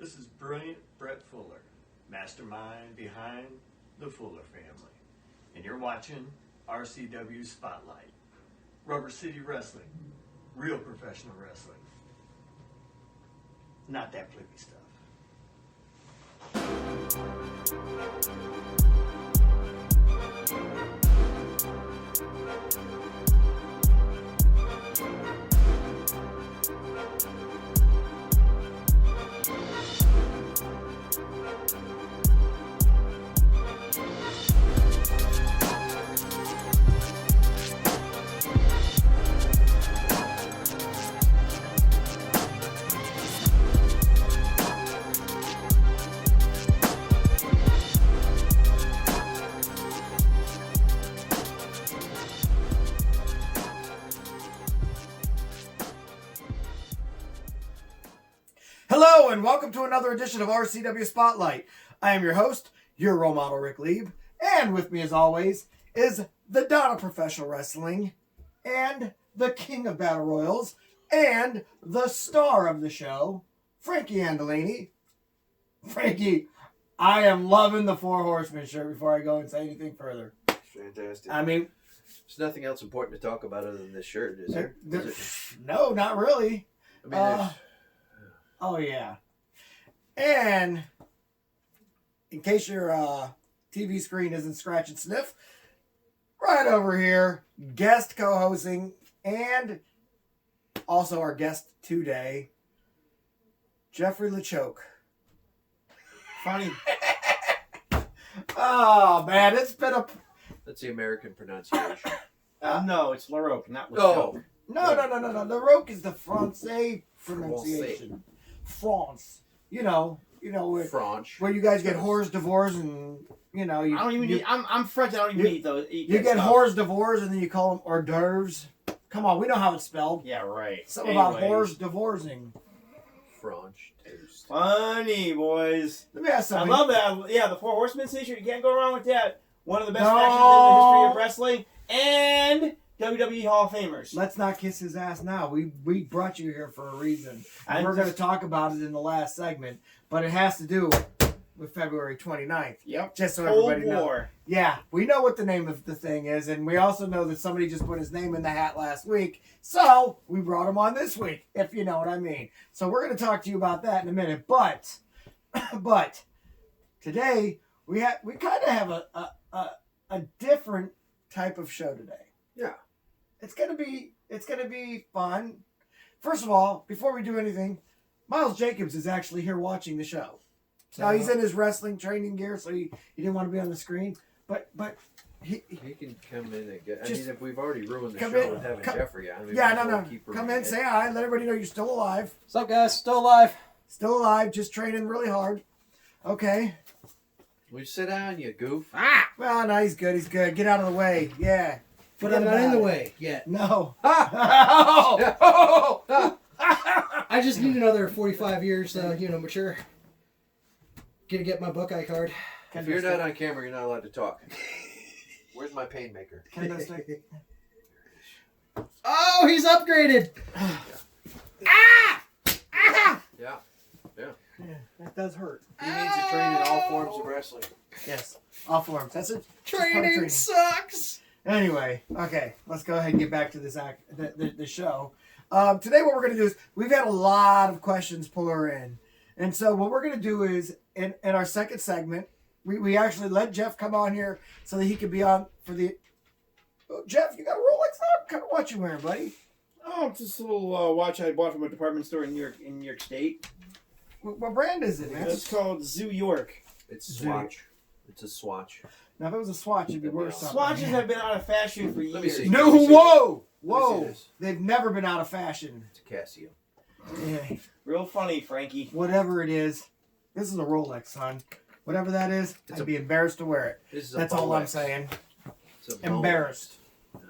This is brilliant Brett Fuller, mastermind behind the Fuller family. And you're watching RCW Spotlight. Rubber City Wrestling. Real professional wrestling. Not that flippy stuff. Hello and welcome to another edition of RCW Spotlight. I am your host, your role model, Ric Lieb, and with me as always is the Don of Professional Wrestling and the King of Battle Royals and the star of the show, Frankie Andolini. Frankie, I am loving the Four Horsemen shirt before I go and say anything further. Fantastic. I mean, there's nothing else important to talk about other than this shirt, is there? No, not really. I mean, Oh, yeah. And in case your TV screen isn't scratch and sniff, right over here, guest co-hosting and also our guest today, Jeffrey LaChoke. Funny. Oh, man, it's been a... that's the American pronunciation. No, it's LaRocque, not LaChoke. No. LaRocque is the Francais pronunciation. France. You know French. where you guys get hors d'oeuvres and, you know... I don't even eat, I'm French, I don't even eat those. You get hors d'oeuvres and then you call them hors d'oeuvres. Come on, we know how it's spelled. Yeah, right. Something about hors d'oeuvresing. French toast. Funny, boys. Let me ask I something. love that. Yeah, the Four Horsemen t-shirt, you can't go wrong with that. One of the best factions in the history of wrestling. And WWE Hall of Famers. Let's not kiss his ass now. We brought you here for a reason. And I'm we're going to just- talk about it in the last segment. But it has to do with February 29th. Yep. Just so Cold everybody knows. War. Yeah, we know what the name of the thing is. And we also know that somebody just put his name in the hat last week. So we brought him on this week, if you know what I mean. So we're going to talk to you about that in a minute. But today we kind of have a different type of show today. Yeah. It's gonna be fun. First of all, before we do anything, Miles Jacobs is actually here watching the show. Now he's in his wrestling training gear, so he didn't want to be on the screen. But he can come in and get. I Just mean, if we've already ruined the come show in, with having come- Jeffrey on, we yeah, might as well no. keep Come ruining in, it. say hi, let everybody know you're still alive. What's up, guys? Still alive. Still alive, just training really hard. Okay. Will you sit down, you goof? Well, no, he's good. He's good. Get out of the way. Yeah. But I'm Forget not in about the it. way yet. No. I just need another 45 years, mature. Gonna get my Buckeye card. If you're not on camera, you're not allowed to talk. Where's my pain maker? Kendo stick. Oh, he's upgraded. Yeah. Yeah, that does hurt. He needs to train in all forms of wrestling. Yes. All forms. That's it. Training sucks. Anyway, okay, let's go ahead and get back to this the show. Today what we're going to do is, we've had a lot of questions pour in. And so what we're going to do is, in our second segment, we actually let Jeff come on here so that he could be on for the... Oh, Jeff, you got a Rolex on? What kind of watch you wearing, buddy? Oh, it's this little watch I bought from a department store in New York State. What brand is it, man? It's called Zoo York. It's a swatch. It's a swatch. Now, if it was a Swatch, it'd be worth something. Swatches have been out of fashion for Let me years. see. No, Let me see. whoa! Let me see Whoa! this. They've never been out of fashion. It's a Casio. Yeah. Real funny, Frankie. Whatever it is, this is a Rolex, son. Whatever that is, I'd be embarrassed to wear it. This is a That's all I'm Bolex. saying. It's a Bolex. Embarrassed.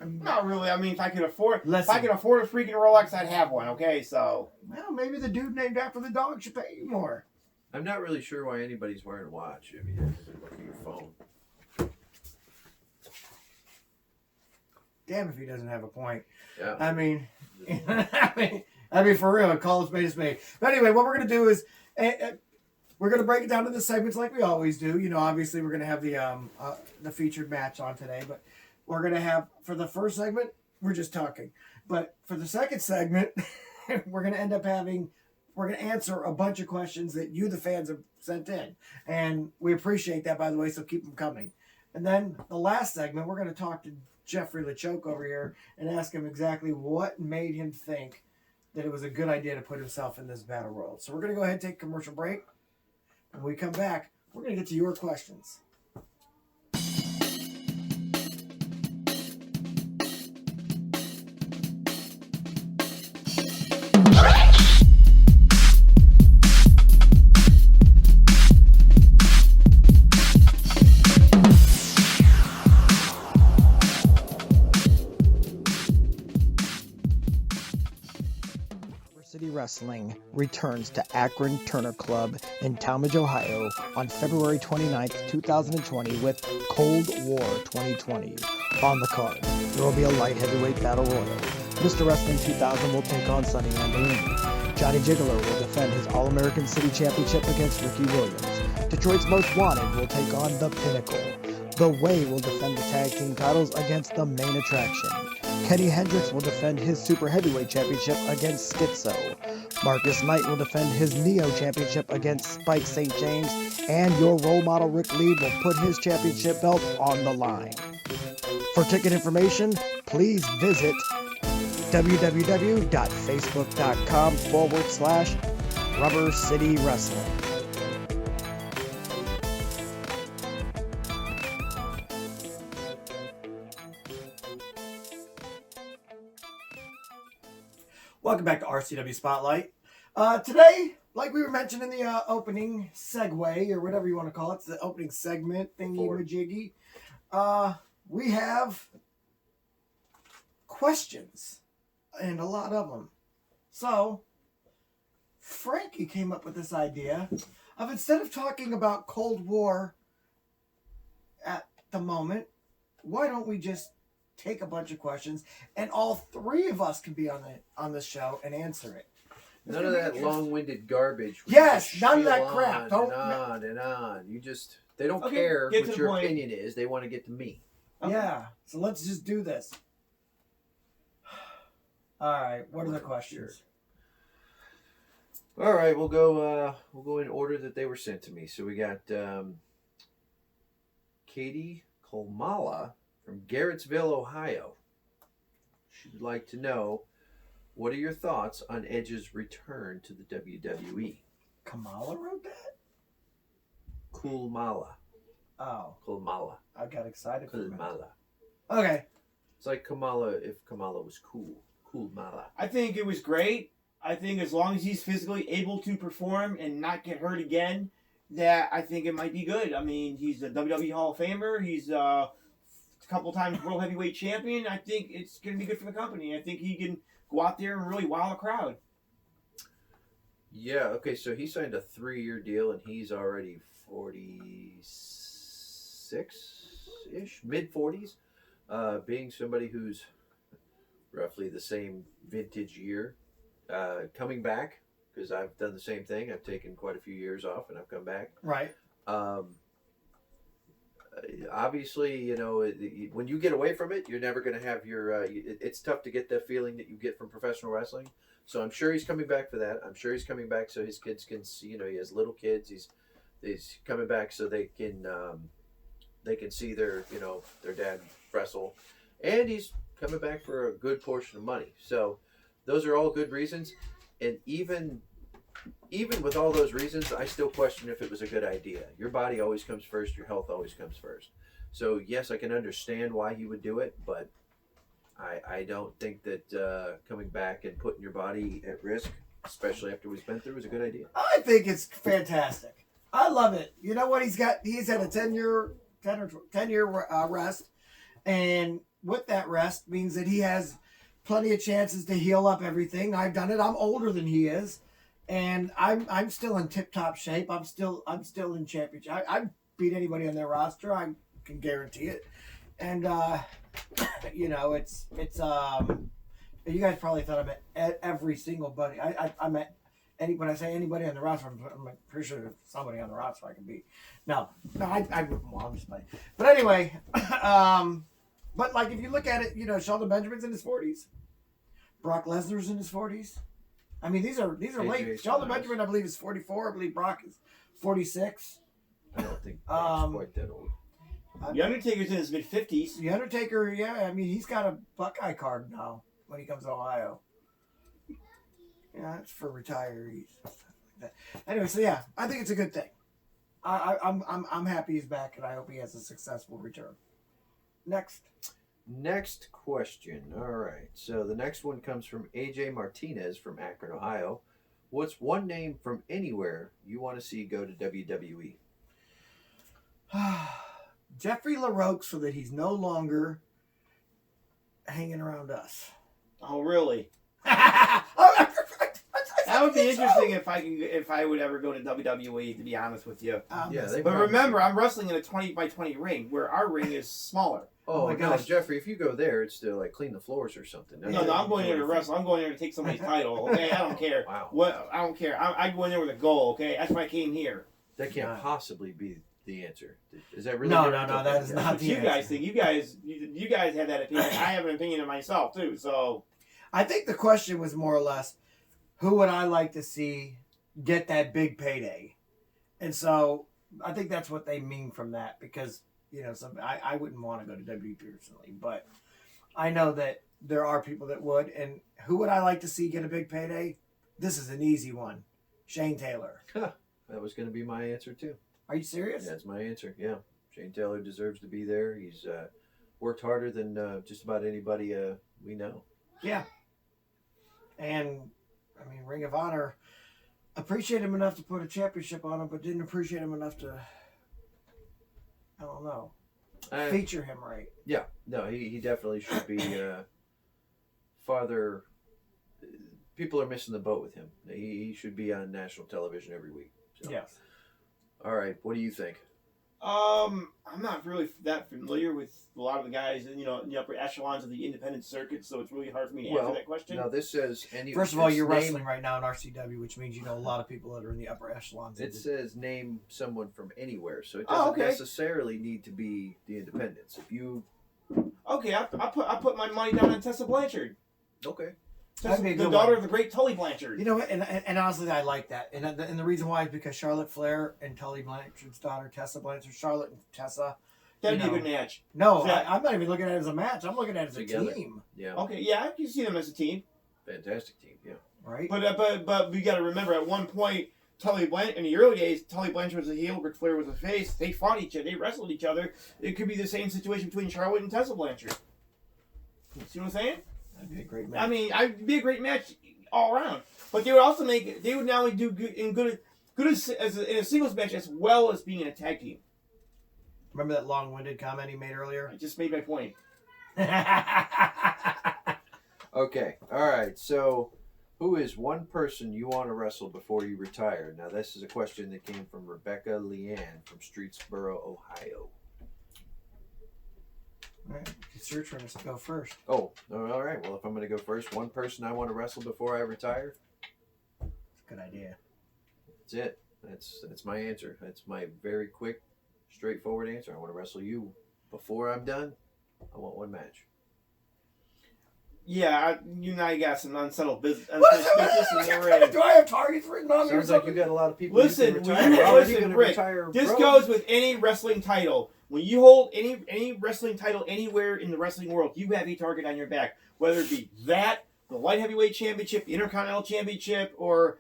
Not really. I mean, if I could afford a Listen. freaking Rolex, I'd have one. Okay, so Well, maybe the dude named after the dog should pay you more. I'm not really sure why anybody's wearing a watch. I mean, look at your phone. Damn if he doesn't have a point. Yeah. I mean, for real, call a spade a spade. But anyway, what we're going to do is, we're going to break it down into segments like we always do. You know, obviously we're going to have the featured match on today, but we're going to have, for the first segment, we're just talking. But for the second segment, we're going to end up we're going to answer a bunch of questions that you, the fans, have sent in. And we appreciate that, by the way, so keep them coming. And then the last segment, we're going to talk to Jeffrey LaChoke over here and ask him exactly what made him think that it was a good idea to put himself in this battle royal. So we're going to go ahead and take a commercial break. When we come back, we're going to get to your questions. Wrestling returns to Akron Turner Club in Talmadge, Ohio on February 29th, 2020 with Cold War 2020. On the card, there will be a light heavyweight battle royal. Mr. Wrestling 2000 will take on Sonny Andolini. Johnny Gigolo will defend his All-American City Championship against Ricky Williams. Detroit's Most Wanted will take on The Pinnacle. The Way will defend the tag team titles against the Main Attraction. Kenny Hendricks will defend his Super Heavyweight Championship against Schizo. Marcus Knight will defend his Neo Championship against Spike St. James. And your role model Ric Lieb will put his championship belt on the line. For ticket information, please visit www.facebook.com/Rubber City Wrestling. Welcome back to RCW Spotlight. Today, like we were mentioning in the opening segue, or whatever you want to call it, it's the opening segment thingy-majiggy. We have questions, and a lot of them. So, Frankie came up with this idea of, instead of talking about Cold War at the moment, why don't we just take a bunch of questions, and all three of us can be on this show and answer it. None of that long-winded garbage. Yes, none of that crap. Don't on and on. They don't care what your opinion is. They want to get to me. Okay. Yeah. So let's just do this. All right. What are the questions? All right. We'll go in order that they were sent to me. So we got Katie Kolmala from Garrettsville, Ohio. She'd like to know, what are your thoughts on Edge's return to the WWE? Kamala wrote that? Kulmala. Oh. Kulmala. I got excited for Kulmala. Okay. It's like Kamala if Kamala was cool. Kulmala. I think it was great. I think as long as he's physically able to perform and not get hurt again, that I think it might be good. I mean, he's a WWE Hall of Famer. He's a couple times World Heavyweight Champion. I think it's going to be good for the company. I think he can go out there and really wow a crowd. Yeah, okay, so he signed a 3-year deal, and he's already 46-ish, mid-40s, being somebody who's roughly the same vintage year, coming back, because I've done the same thing. I've taken quite a few years off, and I've come back. Right. Obviously, you know, when you get away from it, you're never going to have your... it's tough to get that feeling that you get from professional wrestling. So I'm sure he's coming back for that. I'm sure he's coming back so his kids can see, you know, he has little kids. He's coming back so they can see their, you know, their dad wrestle. And he's coming back for a good portion of money. So those are all good reasons. And even with all those reasons, I still question if it was a good idea. Your body always comes first. Your health always comes first. So yes, I can understand why he would do it, but I don't think that coming back and putting your body at risk, especially after what he's been through, is a good idea. I think it's fantastic. I love it. You know what? He's had a 10-year rest, and with that rest means that he has plenty of chances to heal up everything. I've done it. I'm older than he is, and I'm still in tip-top shape. I'm still in championship. I beat anybody on their roster. I can guarantee it. And you know, it's you guys probably thought I met every single buddy. I met when I say anybody on the roster, I'm pretty sure there's somebody on the roster I can beat. No, I wouldn't want. I'm just playing. But anyway, but like if you look at it, you know, Shelton Benjamin's in his 40s. Brock Lesnar's in his 40s. I mean, these are late. Shelton Benjamin, I believe, is 44. I believe Brock is 46. I don't think Brock's quite that old. The Undertaker's in his mid-50s. The Undertaker, yeah, I mean, he's got a Buckeye card now when he comes to Ohio. Yeah, it's for retirees. Stuff like that. Anyway, so yeah, I think it's a good thing. I'm happy he's back, and I hope he has a successful return. Next question. All right. So the next one comes from AJ Martinez from Akron, Ohio. What's one name from anywhere you want to see go to WWE? Jeffrey LaRocque, so that he's no longer hanging around us. Oh, really? That That would be interesting if I would ever go to WWE. To be honest with you, but remember, I'm wrestling in a 20 by 20 ring, where our ring is smaller. Oh my no, gosh. Jeffrey! If you go there, it's to like clean the floors or something. No, I'm going there to wrestle. I'm going there to take somebody's title. Okay, I don't care. Wow. What? I don't care. I go in there with a goal. Okay, that's why I came here. That can't possibly be the answer. Is that really? No, that is That's not what the you answer. guys think. You guys have that opinion. I have an opinion of myself too. So I think the question was more or less, who would I like to see get that big payday? And so I think that's what they mean from that, because, you know, I wouldn't want to go to WWE personally, but I know that there are people that would. And who would I like to see get a big payday? This is an easy one. Shane Taylor. That was going to be my answer too. Are you serious? That's my answer. Yeah, Shane Taylor deserves to be there. He's worked harder than just about anybody we know. Yeah. And, I mean, Ring of Honor appreciate him enough to put a championship on him, but didn't appreciate him enough to, I don't know, feature him right. Yeah, no, he definitely should be farther. People are missing the boat with him. He should be on national television every week. So. Yes. All right, what do you think? I'm not really that familiar with a lot of the guys, in the upper echelons of the independent circuit, so it's really hard for me to answer that question. No, this says First of all, you're wrestling right now in RCW, which means you know a lot of people that are in the upper echelons. It says name someone from anywhere, so it doesn't necessarily need to be the independents. If you okay, I put my money down on Tessa Blanchard. Okay. That'd be a the good daughter one. of the great Tully Blanchard. You know what? And honestly, I like that. And the reason why is because Charlotte Flair and Tully Blanchard's daughter, Tessa Blanchard, Charlotte and Tessa. That'd be a good match. No, I'm not even looking at it as a match. I'm looking at it as Together. a team. Yeah. Okay, yeah, I can see them as a team. Fantastic team, yeah. Right? But we got to remember, at one point, in the early days, Tully Blanchard was a heel, Ric Flair was a face. They fought each other. They wrestled each other. It could be the same situation between Charlotte and Tessa Blanchard. See what I'm saying? That'd be a great match. I mean, it'd be a great match all around. But they would also they would not only do good in a singles match as well as being in a tag team. Remember that long-winded comment he made earlier? I just made my point. Okay, all right. So, who is one person you want to wrestle before you retire? Now, this is a question that came from Rebecca Leanne from Streetsboro, Ohio. All right, it's your turn to go first. Oh, all right. Well, if I'm going to go first, one person I want to wrestle before I retire. That's a good idea. That's it. That's my answer. That's my very quick, straightforward answer. I want to wrestle you before I'm done. I want one match. Yeah, you now got some unsettled business. Do I have targets written on there? Sounds like you got a lot of people. Listen, Rick, this bro. goes with any wrestling title. When you hold any wrestling title anywhere in the wrestling world, you have a target on your back. Whether it be that, the light heavyweight championship, the Intercontinental Championship, or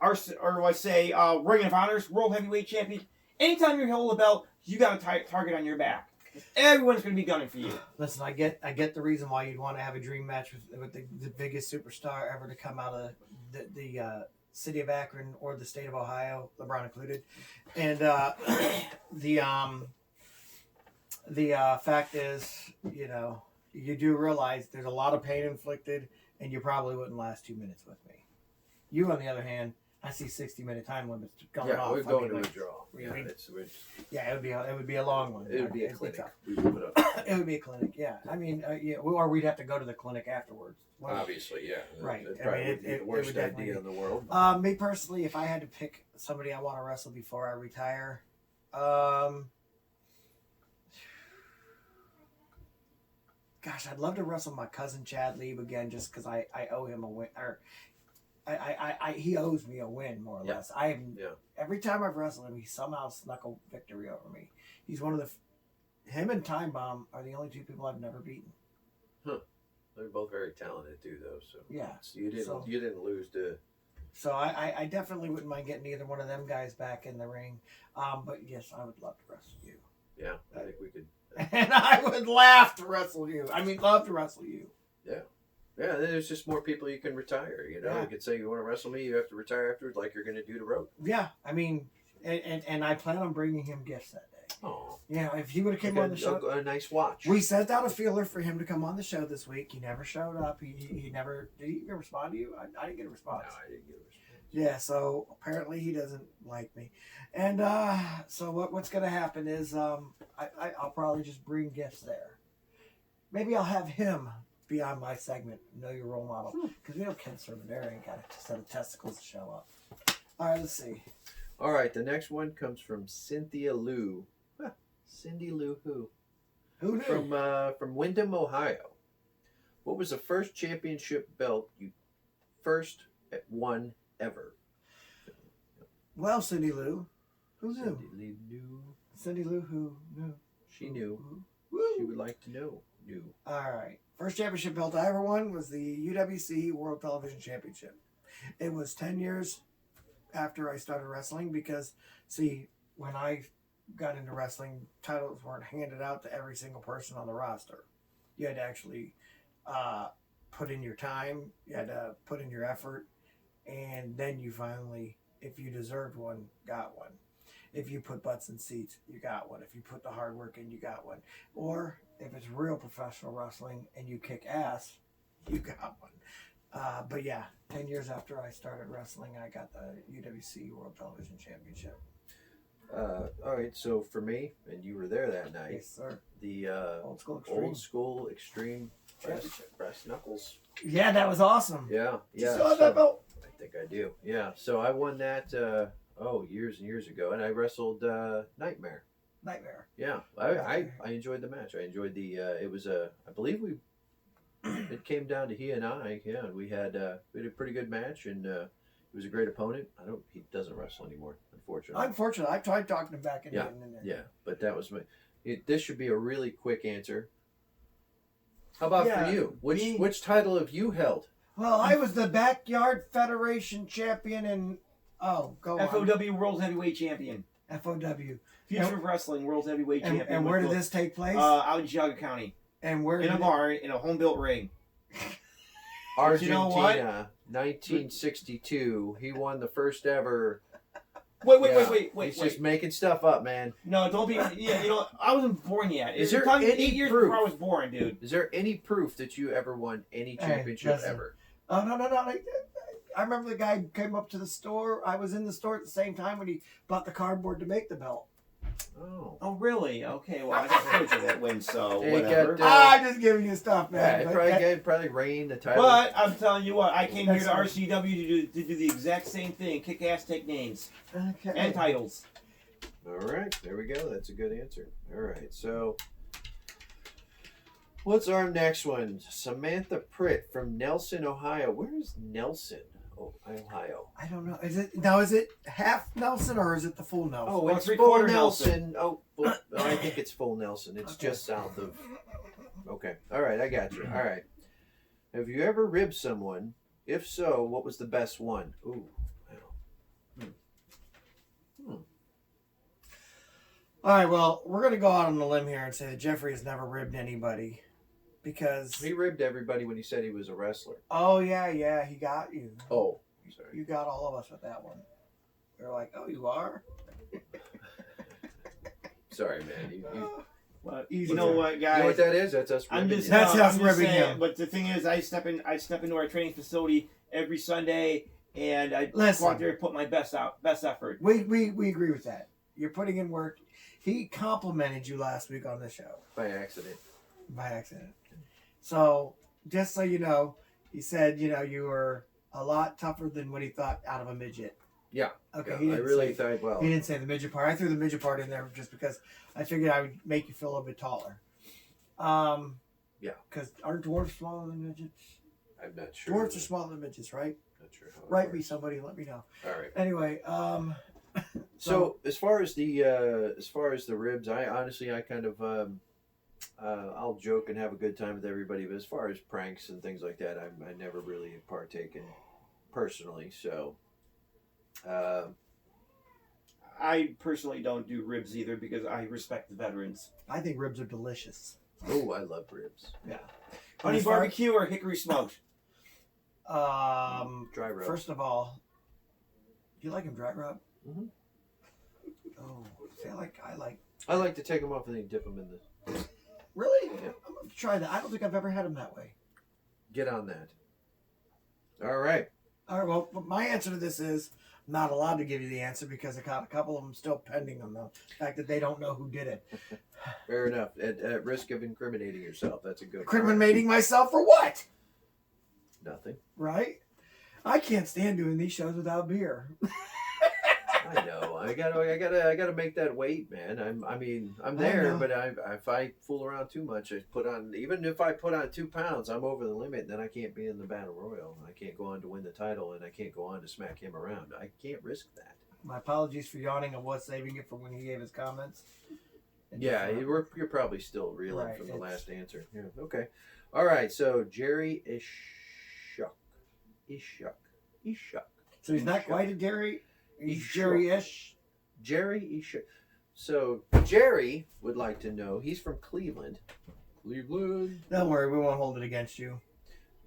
let's say Ring of Honor's World Heavyweight Champion. Anytime you hold a belt, you got a target on your back. Everyone's going to be gunning for you. Listen, I get the reason why you'd want to have a dream match with the biggest superstar ever to come out of the city of Akron or the state of Ohio, LeBron included. And the fact is, you do realize there's a lot of pain inflicted, and you probably wouldn't last 2 minutes with me. You, on the other hand, I see 60-minute time limits going Yeah, off. we're going I mean, to a draw. Yeah, we- we're it would be a long one. it would be a It'd clinic. tough. We would put up. It would be a clinic. Yeah, I mean, or we'd have to go to the clinic afterwards. Obviously, yeah. Right. That I probably mean, would be it the would worst definitely idea be. in the world. Me personally, if I had to pick somebody I want to wrestle before I retire, gosh, I'd love to wrestle my cousin Chad Lieb again, just because I owe him a win, or he owes me a win, more or Yeah. less. Yeah. Every time I've wrestled him, he somehow snuck a victory over me. He's one of him and Time Bomb are the only two people I've never beaten. They're both very talented too, though. So Yeah. so you So- didn't lose to. So I definitely wouldn't mind getting either one of them guys back in the ring. But yes, I would love to wrestle you. Yeah, I think we could. And I would laugh to wrestle you. I mean, love to wrestle you. Yeah, then there's just more people you can retire. You know, Yeah. you could say you want to wrestle me, you have to retire afterwards, like you're going to do the road. Yeah, I mean, and I plan on bringing him gifts that day. Oh, Yeah, if he would have came on the show. a nice watch. We sent out a feeler for him to come on the show this week. He never showed up. He never, did he even respond to you? I didn't get a response. No, I didn't get a response. Yeah, so apparently he doesn't like me. And so what's going to happen is I'll probably just bring gifts there. Maybe I'll have him be on my segment, Know Your Role Model. Because we know Ken Cerminara ain't got a set of testicles to show up. All right, let's see. All right, the next one comes from Cynthia Lou. Huh, Cindy Lou who? Who knew? From Wyndham, Ohio. What was the first championship belt you first won ever? Well, Cindy Lou. Who knew? Cindy Lou knew. Cindy Lou, who knew? She knew. Woo. She would like to know. Knew. All right. First championship belt I ever won was the UWC World Television Championship. It was 10 years after I started wrestling because, see, when I got into wrestling, titles weren't handed out to every single person on the roster. You had to actually put in your time, you had to put in your effort, and then you finally, if you deserved one, got one. If you put butts in seats, you got one. If you put the hard work in, you got one. Or if it's real professional wrestling and you kick ass, you got one. But yeah, 10 years after I started wrestling, I got the UWC World Television Championship. All right, so for me, and you were there that night, Yes, sir. the Old school extreme. old school extreme Championship. brass knuckles. Yeah, that was awesome. Yeah, You yeah. still have that belt? I think I do. Yeah, so I won that years and years ago, and I wrestled Nightmare. Nightmare. Yeah, I enjoyed the match. I enjoyed the. It was I believe we. It came down to he and I. Yeah, and we had a pretty good match, and it was a great opponent. He doesn't wrestle anymore, unfortunately. Unfortunately, I tried talking him back in Yeah, there. yeah, but that was my. This should be a really quick answer. How about Yeah, for you? me- Which title have you held? Well, I was the Backyard Federation champion in, go on. FOW World Heavyweight Champion. FOW. Future of Wrestling World Heavyweight And, Champion. and where with did this take place? out in Geauga County. And where In did a barn, in a home-built ring. Argentina, you know what? 1962. He won the first ever. Wait. He's just making stuff up, man. No, don't be. Yeah, I wasn't born yet. Is You're there talking any 8 years proof? before I was born, dude. Is there any proof that you ever won any championship listen. ever? Oh, no. I remember the guy came up to the store. I was in the store at the same time when he bought the cardboard to make the belt. Oh. Oh, really? Okay, well, I got footage of that win, so Hey, whatever. got, I'm just giving you stuff, man. Yeah, But probably reigned the title. But I'm telling you what, I came here to That's RCW to do the exact same thing: kick ass, take names, okay. and titles. All right, there we go. That's a good answer. All right, so what's our next one? Samantha Pritt from Nelson, Ohio. Where is Nelson, Ohio? I don't know. Is it half Nelson or is it the full Nelson? Oh, Well, it's 3/4 full Nelson. Nelson. Oh, well, I think it's full Nelson. It's Okay. just south of. Okay. All right, I got you. All right. Have you ever ribbed someone? If so, what was the best one? Ooh. All right, well, we're going to go out on a limb here and say that Jeffrey has never ribbed anybody because... He ribbed everybody when he said he was a wrestler. Oh, yeah, he got you. Oh, sorry. You got all of us with that one. They're like, oh, you are? Sorry, man. But Easy you know there. what, You guys? know what that is? That's us I'm ribbing just you. That's I'm us just ribbing saying, him. But the thing is, I step into our training facility every Sunday, and I Listen. go out there and put my best effort. We agree with that. You're putting in work. He complimented you last week on the show. By accident. By accident. So, just so you know, he said, you were a lot tougher than what he thought out of a midget. Yeah. Okay. Yeah, He I didn't really say, thought, well. He didn't say the midget part. I threw the midget part in there just because I figured I would make you feel a little bit taller. Yeah. Because aren't dwarfs smaller than midgets? I'm not sure. Dwarfs are smaller than midgets, right? Not sure how it Write me works. somebody, let me know. All right. Anyway, So as far as the ribs, I honestly kind of I'll joke and have a good time with everybody, but as far as pranks and things like that, I never really partaken personally. So I personally don't do ribs either because I respect the veterans. I think ribs are delicious. oh, I love ribs. Yeah. Honey As far- barbecue or hickory smoked? Dry rub. First of all, do you like him dry rub? Mhm. Oh, I like. I like to take them off and then dip them in the. Really? Yeah. I'm gonna try that. I don't think I've ever had him that way. Get on that. All right. All right. Well, my answer to this is I'm not allowed to give you the answer because I got a couple of them still pending on the fact that they don't know who did it. Fair enough. At risk of incriminating yourself, that's a good. Incriminating myself for what? Nothing. Right? I can't stand doing these shows without beer. I know. I gotta make that weight, man. I'm there, know. but if I fool around too much, even if I put on 2 pounds, I'm over the limit. Then I can't be in the battle royal. I can't go on to win the title, and I can't go on to smack him around. I can't risk that. My apologies for yawning. I was saving it for when he gave his comments. Yeah, you're probably still reeling Right, from the it's- last answer. Yeah. Okay. All right. So Jerry Ishuk. So he's not quite a Jerry. He's Ishuk. Jerry-ish. Jerry Ishuk. So Jerry would like to know. He's from Cleveland. Cleveland. Don't worry, we won't hold it against you.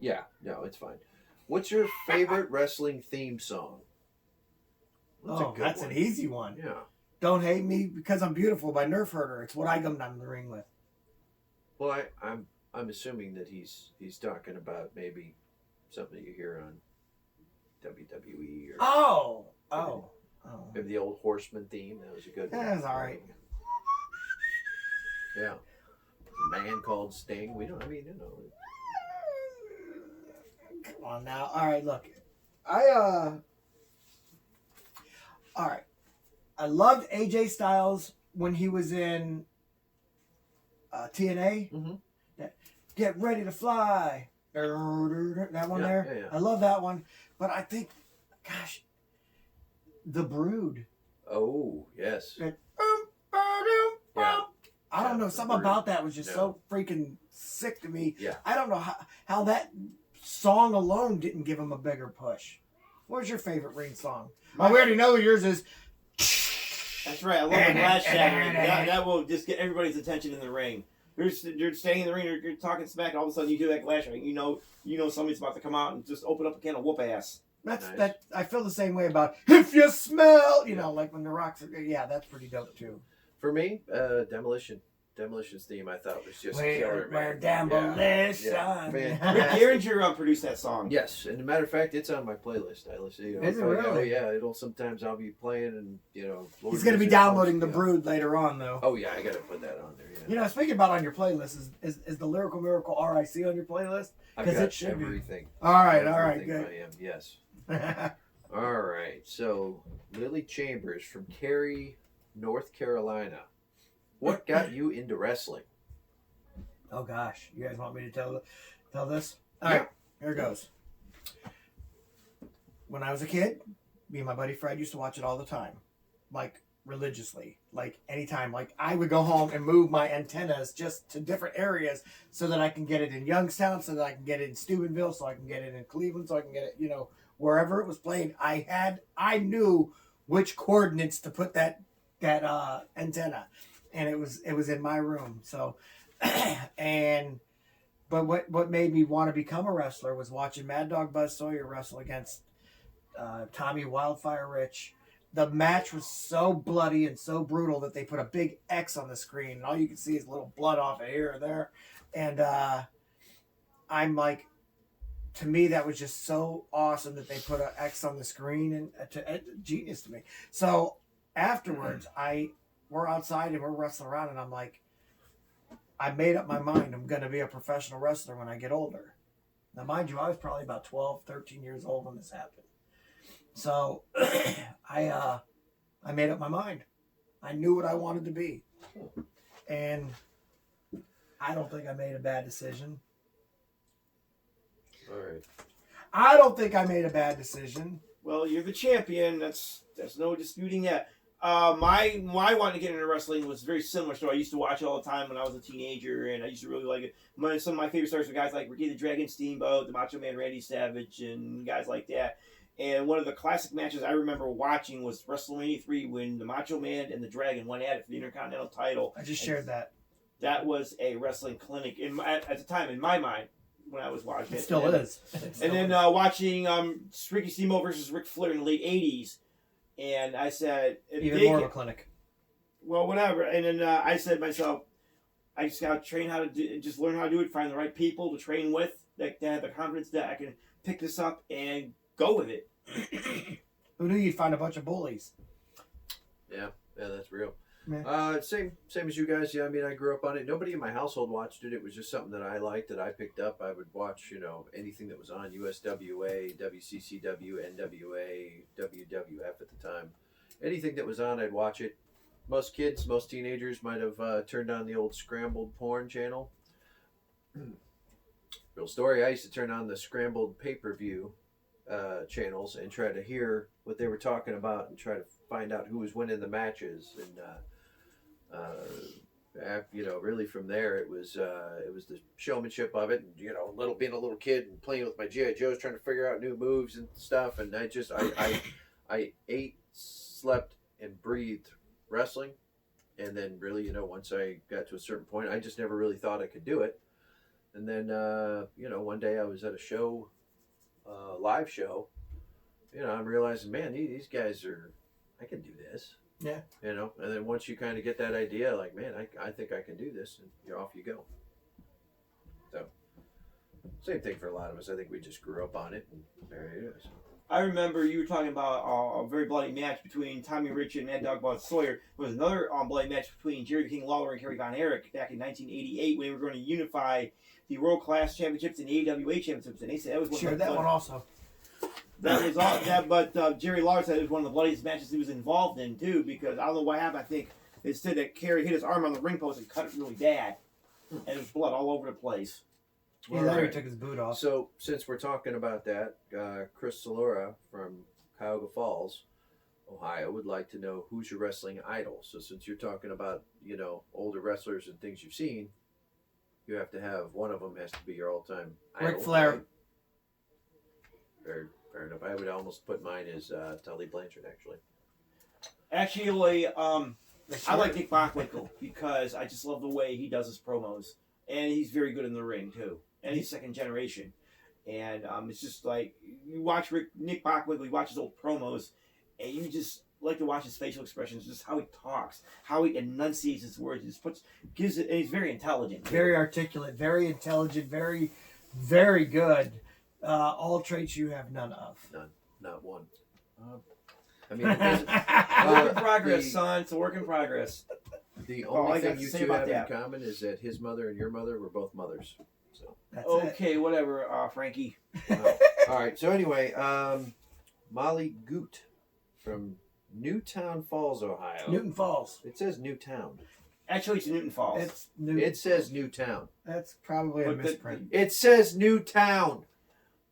Yeah. No, it's fine. What's your favorite wrestling theme song? That's one. an easy one. Yeah. Don't Hate Me Because I'm Beautiful by Nerf Herder. It's what I come down to the ring with. Well, I'm assuming that he's talking about maybe something you hear on WWE or maybe the old Horseman theme. That was a good one. That was all right. Yeah. A man called Sting. Come on now. All right, look. All right. I loved AJ Styles when he was in TNA. Mhm. Get Ready to Fly. That one there. Yeah, yeah. I love that one. But I think, gosh, The Brood. Oh, yes. That, Yeah. I don't know. The Something Brood. about that was just Yeah. so freaking sick to me. Yeah. I don't know how that song alone didn't give him a bigger push. What's your favorite ring song? Oh, we already know what yours is. That's right. I love the glass shattering. That will just get everybody's attention in the ring. You're standing in the ring, you're talking smack, all of a sudden you hear that glass shattering. You know somebody's about to come out and just open up a can of whoop ass. That's Nice. that. I feel the same way about If You Smell. Like when the rocks. Yeah, that's pretty dope too. For me, Demolition's theme I thought was just We're killer, man. demolition. Yeah. Rick Man. Derringer produced that song. Yes, and as a matter of fact, it's on my playlist. I listen. Is it really? Oh yeah, it'll sometimes I'll be playing and Lord He's going to be knows downloading The yeah. Brood later on, though. Oh yeah, I gotta put that on there. Yeah. Speaking about on your playlist, is the Lyrical Miracle RIC on your playlist? I've 'cause got it should be. everything. All right, Everything good. I am. Yes. All right. So Lily Chambers from Cary, North Carolina. What got you into wrestling? Oh gosh, you guys want me to tell this? All Yeah. right, here it goes. When I was a kid, me and my buddy Fred used to watch it all the time, like religiously, like anytime. Like I would go home and move my antennas just to different areas so that I can get it in Youngstown, so that I can get it in Steubenville, so I can get it in Cleveland, so I can get it, wherever it was played. I knew which coordinates to put that antenna, and it was in my room. So. But what made me want to become a wrestler was watching Mad Dog Buzz Sawyer wrestle against Tommy Wildfire Rich. The match was so bloody and so brutal that they put a big X on the screen, and all you can see is little blood off of here and there. And I'm like, to me, that was just so awesome that they put an X on the screen, and genius to me. So afterwards, we're outside and we're wrestling around, and I'm like, I made up my mind. I'm going to be a professional wrestler when I get older. Now, mind you, I was probably about 12, 13 years old when this happened. So I made up my mind. I knew what I wanted to be. And I don't think I made a bad decision. All right. I don't think I made a bad decision. Well, you're the champion. There's no disputing that. My wanting to get into wrestling was very similar. So I used to watch it all the time when I was a teenager, and I used to really like it. Some of my favorite stars were guys like Ric the Dragon Steamboat, the Macho Man Randy Savage, and guys like that. And one of the classic matches I remember watching was WrestleMania 3 when the Macho Man and the Dragon went at it for the Intercontinental title. I just shared that. That was a wrestling clinic at the time in my mind when I was watching it. It still is. And then watching Ricky Steamboat versus Ric Flair in the late 80s. And I said... Even more of a clinic. Well, whatever. And then I said to myself, I just got to learn how to do it, find the right people to train with, that have the confidence that I can pick this up and go with it. Who knew you'd find a bunch of bullies? Yeah, that's real. Yeah. Same as you guys. Yeah, I mean, I grew up on it. Nobody in my household watched it. It was just something that I liked, that I picked up. I would watch, anything that was on USWA, WCCW, NWA, WWF at the time. Anything that was on, I'd watch it. Most kids, most teenagers might have turned on the old scrambled porn channel. Real story, I used to turn on the scrambled pay-per-view channels and try to hear what they were talking about and try to find out who was winning the matches. And really from there it was the showmanship of it, and being a little kid and playing with my GI Joes, trying to figure out new moves and stuff. And I ate, slept, and breathed wrestling. And then really, once I got to a certain point, I just never really thought I could do it. And then one day I was at a show, live show, I'm realizing, man, these guys I can do this. Yeah. And then once you kind of get that idea, like, man, I think I can do this, and you're off you go. So, same thing for a lot of us. I think we just grew up on it, and there it is. I remember you were talking about a very bloody match between Tommy Rich and Mad Dog Bob Sawyer. There was another bloody match between Jerry the King Lawler and Kerry Von Erich back in 1988 when they were going to unify the World Class Championships and the AWA Championships. And they said that was one of the one also. That was all that, but Jerry Lawler said it was one of the bloodiest matches he was involved in too, because I don't know what happened. I think they said that Kerry hit his arm on the ring post and cut it really bad, and there was blood all over the place. Yeah, Larry took his boot off. So, since we're talking about that, Chris Salura from Cuyahoga Falls, Ohio, would like to know, who's your wrestling idol? So, since you're talking about, older wrestlers and things you've seen, you have to have one of them has to be your all-time idol. Ric Flair. Right? Fair enough. I would almost put mine as Tully Blanchard, actually. Actually, I like Nick Bockwinkel because I just love the way he does his promos, and he's very good in the ring too. And he's second generation, and it's just like you watch Nick Bockwinkel, you watch his old promos, and you just like to watch his facial expressions, just how he talks, how he enunciates his words. He just gives it, and he's very intelligent, very articulate, very intelligent, very, very good. All traits you have none of. None, not one. I mean, work in progress, son. It's a work in progress. The only thing you two have in common is that his mother and your mother were both mothers. So that's okay, whatever, Frankie. All right. So anyway, Molly Goot from Newtown Falls, Ohio. Newton Falls. It says Newtown. Actually, it's Newton Falls. It's Newton. It says Newtown. That's probably a misprint. It says Newtown.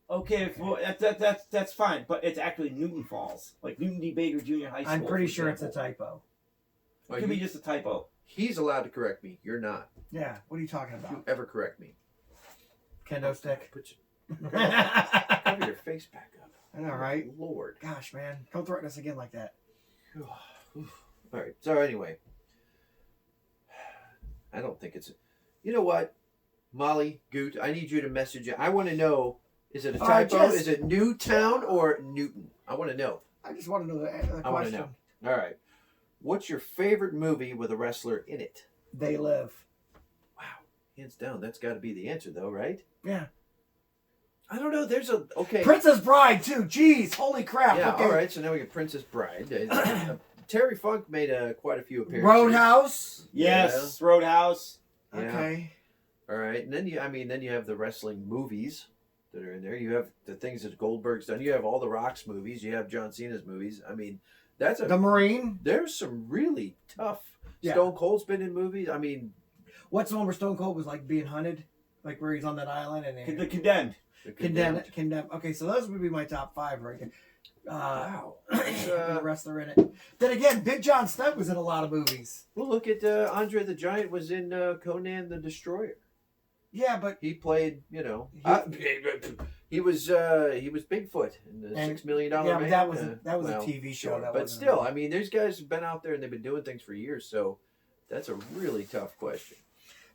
Okay, well, that's fine, but it's actually Newton Falls, like Newton D. Baker Junior High School. I'm pretty sure it's a typo. It could be just a typo. He's allowed to correct me. You're not. Yeah. What are you talking about? You ever correct me? Kendo stick. Cover your face back up. I know, right? Lord. Gosh, man. Don't threaten us again like that. All right. So anyway, I don't think it's... You know what? Molly Goot, I need you to message it. I want to know... Is it a typo? Is it Newtown or Newton? I want to know. I just want to know the question. I want to know. All right. What's your favorite movie with a wrestler in it? They Live. Wow. Hands down. That's got to be the answer, though, right? Yeah. I don't know. There's a okay. Princess Bride too. Jeez, holy crap. Yeah. Okay. All right. So now we get Princess Bride. Terry Funk made quite a few appearances. Roadhouse. Yes, Roadhouse. Yeah. Okay. All right, and then you have the wrestling movies that are in there. You have the things that Goldberg's done. You have all the Rock's movies. You have John Cena's movies. I mean, The Marine. There's some really tough. Yeah. Stone Cold's been in movies. I mean, What's the one where Stone Cold was like being hunted, like where he's on that island and The Condemned. Condemned. Okay, so those would be my top 5 right there. Wow. The wrestler in it. Then again, Big John Studd was in a lot of movies. Well, look at Andre the Giant was in Conan the Destroyer. Yeah, but He played, he was Bigfoot in the $6 Million yeah, but Man. that was Well, a TV show. sure. That But wasn't still, I mean, there's guys who've been out there and they've been doing things for years. So that's a really tough question.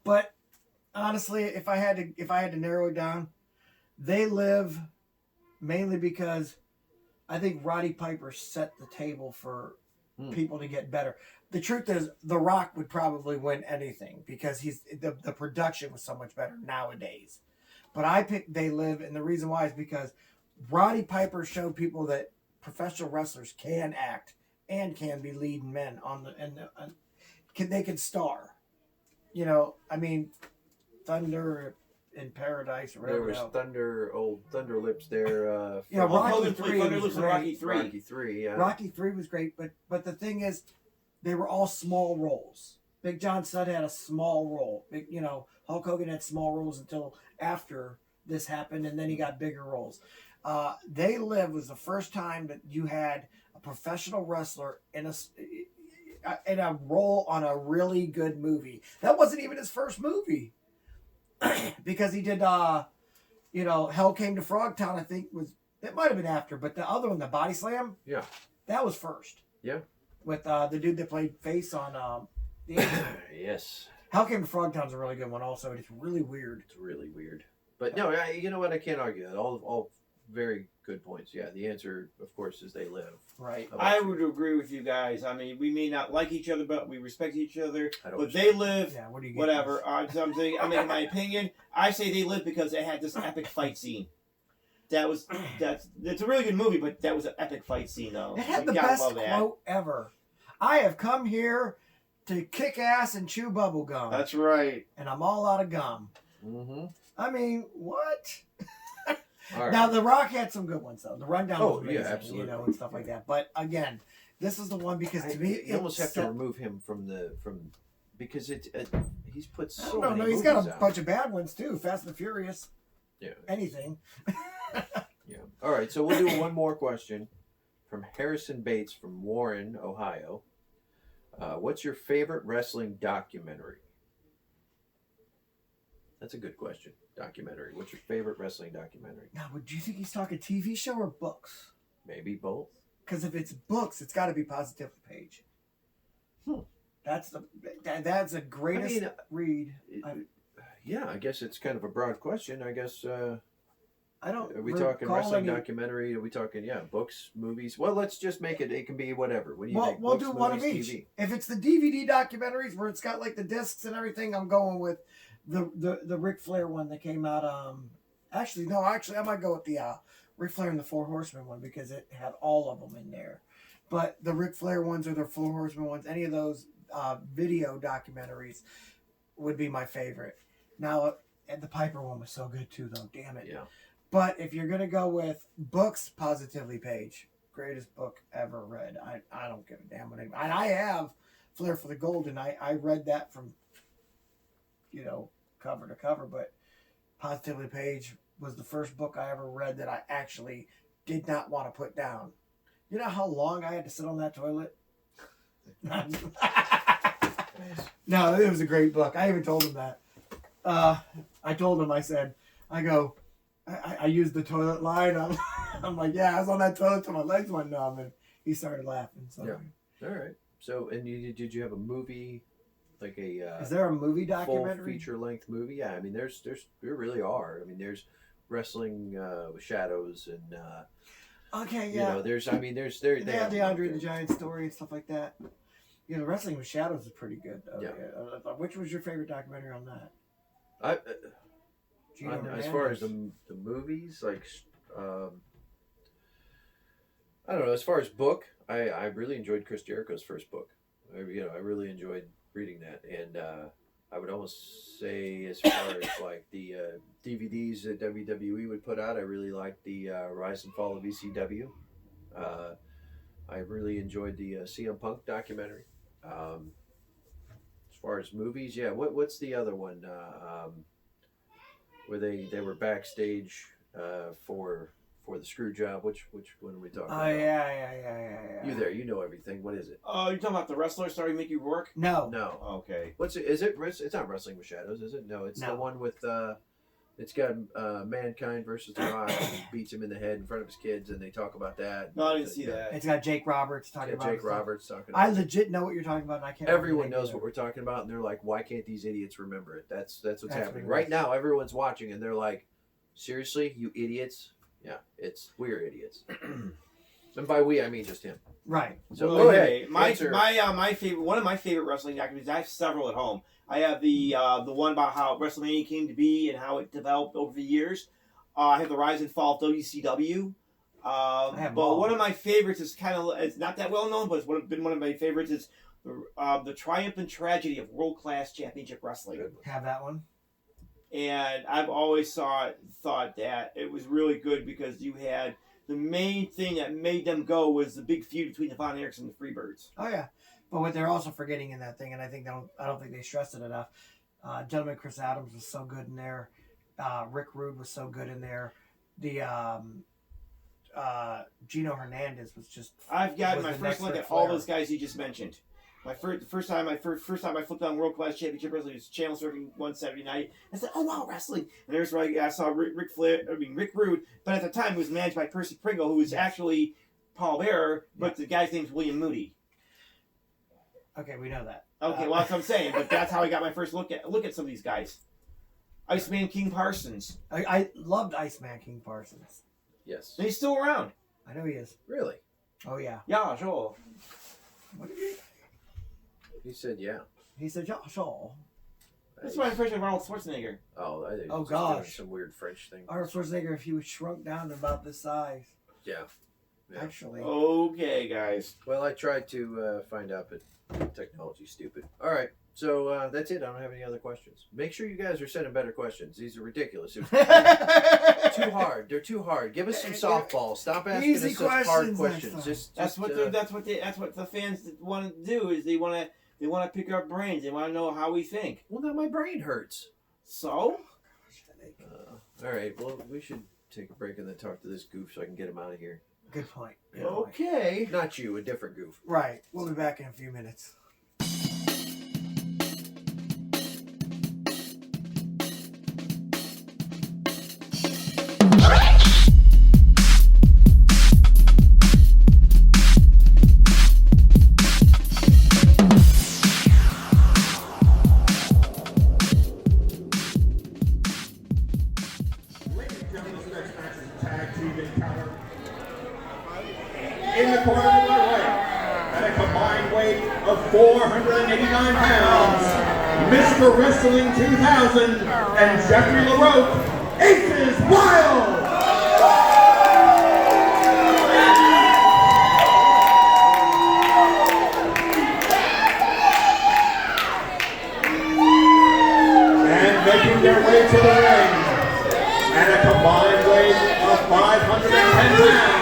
But honestly, if I had to narrow it down, They Live mainly because I think Roddy Piper set the table for people to get better. The truth is, The Rock would probably win anything because the production was so much better nowadays. But I picked They Live, and the reason why is because Roddy Piper showed people that professional wrestlers can act and can be leading men they can star. I mean, Thunder in Paradise or There whatever. was Thunder Lips there. Yeah, from Rocky Hogan 3 played Thunder was Lips in great. Rocky 3. Rocky 3, yeah. Rocky 3 was great, but the thing is, they were all small roles. Big John Studd had a small role. Hulk Hogan had small roles until after this happened, and then he got bigger roles. They Live was the first time that you had a professional wrestler in a role on a really good movie. That wasn't even his first movie. Because he did, Hell Came to Frogtown, I think it might have been after, but the other one, the Body Slam, Yeah. that was first. Yeah. With the dude that played Face on Yes. Hell Came to Frogtown's a really good one also, and it's really weird. It's really weird. But no, you know what? I can't argue that. All very good points. Yeah, the answer, of course, is They Live. Right. I would agree with you guys. I mean, we may not like each other, but we respect each other. I don't But They Live, Yeah, what do you get? whatever. Something. I mean, in my opinion, I say They Live because it had this epic fight scene. That's a really good movie, but that was an epic fight scene, though. It had You the gotta best love that. quote ever. I have come here to kick ass and chew bubble gum. That's right. And I'm all out of gum. Mm-hmm. I mean, what? All right. Now, The Rock had some good ones, though. The Rundown was yeah, amazing, absolutely. and stuff like that. But, again, this is the one because to me... you almost have to remove him because he's put so many No, he's movies got a out. bunch of bad ones, too. Fast and Furious. Yeah. Anything. Yeah. All right, so we'll do one more question from Harrison Bates from Warren, Ohio. What's your favorite wrestling documentary? That's a good question. Documentary. What's your favorite wrestling documentary? Now, would you think he's talking TV show or books? Maybe both. Because if it's books, it's got to be Positively Page. Hmm. That's the greatest read. Yeah, I guess it's kind of a broad question. I guess... I don't. Are we talking wrestling any... documentary? Are we talking, books, movies? Well, let's just make it. It can be whatever. What do you think? We'll Books, do one of movies, each. TV? If it's the DVD documentaries where it's got like the discs and everything, I'm going with the Ric Flair one that came out. Actually, I might go with the Ric Flair and the Four Horsemen one because it had all of them in there. But the Ric Flair ones or the Four Horsemen ones, any of those video documentaries would be my favorite. Now, and the Piper one was so good too, though. Damn it. Yeah. But if you're gonna go with books, Positively Page, greatest book ever read. I don't give a damn what anybody. And I have Flair for the Gold, and I read that from cover to cover. But Positively Page was the first book I ever read that I actually did not want to put down. You know how long I had to sit on that toilet? No, it was a great book. I even told him that. I told him, I used the toilet line. I'm like, yeah, I was on that toilet till my legs went numb, and he started laughing. So, yeah. All right. So, and did you have a movie, like a? Is there a movie full documentary? feature-length movie? Yeah, I mean, there really are. I mean, there's wrestling with shadows and. Okay, yeah. They have the Andre the Giant story and stuff like that. Wrestling with Shadows is pretty good, though. Yeah. Which was your favorite documentary on that? As far as the movies, like, I don't know. As far as book, I really enjoyed Chris Jericho's first book. I really enjoyed reading that, and I would almost say, as far as like the DVDs that WWE would put out, I really liked the Rise and Fall of ECW. I really enjoyed the CM Punk documentary. As far as movies, yeah. What's the other one? Where they were backstage for the screw job. Which one are we talking about? Yeah. You know everything. What is it? Oh, you're talking about the wrestler starring Mickey Rourke? No. Okay. What's it? Is it? It's not Wrestling with Shadows, is it? No, it's the one with. It's got Mankind versus The Rock. And he beats him in the head in front of his kids, and they talk about that. No, I didn't see that. It's got Jake Roberts talking about Jake Roberts talking about I legit know what you're talking about, and I can't. Everyone knows what we're talking about, and they're like, "Why can't these idiots remember it?" That's what's happening right now. Everyone's watching, and they're like, "Seriously, you idiots!" Yeah, we're idiots. And by we, I mean just him. Right. So go ahead. My favorite, one of my favorite wrestling documentaries. I have several at home. I have the one about how WrestleMania came to be and how it developed over the years. I have the Rise and Fall of WCW. But one of my favorites is it's not that well known, but it's been one of my favorites is the Triumph and Tragedy of World Class Championship Wrestling. Have that one. And I've always thought that it was really good because you had the main thing that made them go was the big feud between the Von Erichs and the Freebirds. Oh yeah, but what they're also forgetting in that thing, and I don't think they stressed it enough. Gentleman Chris Adams was so good in there. Rick Rude was so good in there. The Gino Hernandez was just. I've gotten my first look at all those guys you just mentioned. My first time I flipped on World Class Championship Wrestling was channel surfing one Saturday night. I said, "Oh wow, wrestling!" And there's where I saw Rick Rude, but at the time he was managed by Percy Pringle, who was actually Paul Bearer, but the guy's name's William Moody. Okay, we know that. Okay, well that's what I'm saying, but that's how I got my first look at some of these guys. Iceman King Parsons. I loved Iceman King Parsons. Yes. And he's still around. I know he is. Really? Oh yeah. Yeah, sure. What did he? He said, "Yeah." He said, "Yeah, sure." That's my impression of Arnold Schwarzenegger. Oh, gosh. Doing some weird French thing. Arnold Schwarzenegger, if he was shrunk down to about this size. Yeah. Actually. Okay, guys. Well, I tried to find out, but technology's stupid. All right. So that's it. I don't have any other questions. Make sure you guys are sending better questions. These are ridiculous. Too hard. They're too hard. Give us some softballs. Stop asking us such hard questions. That's what the fans want to do. Is they want to pick our brains. They want to know how we think. Well, now my brain hurts. So. All right. Well, we should take a break and then talk to this goof so I can get him out of here. Good point. Okay. Not you. A different goof. Right. We'll be back in a few minutes. In the corner to my right, at a combined weight of 489 pounds, Mr. Wrestling 2000 and Jeffrey LaRocque, Aces Wild! And making their way to the ring, at a combined weight of 510 pounds,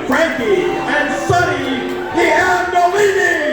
Frankie and Sonny, the Andolinis!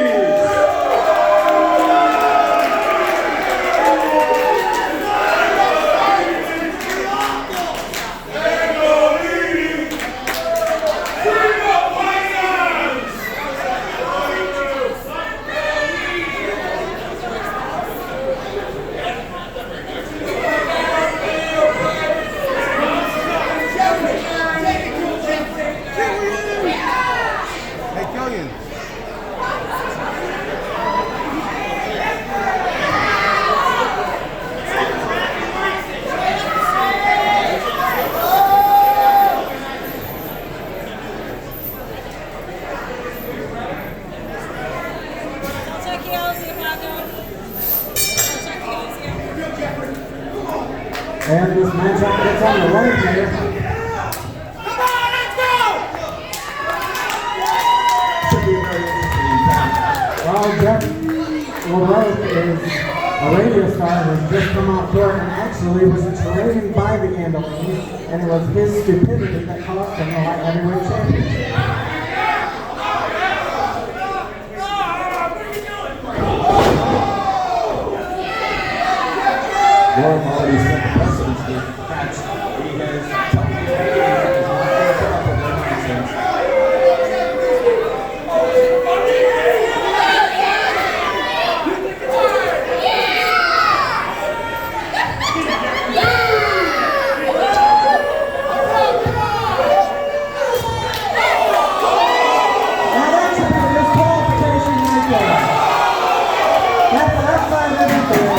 And this matchup gets on the way here. Should be a very interesting bout. Well, Jeff LaRocque is a radio star who has just come off court and actually was trained by the Andolini, and it was his stupidity that cost him the light heavyweight championship. Norm already set the precedence here. That's, he has told me that he is not going to put up with their nonsense. Now that should be a disqualification right there. That's the left side of everything.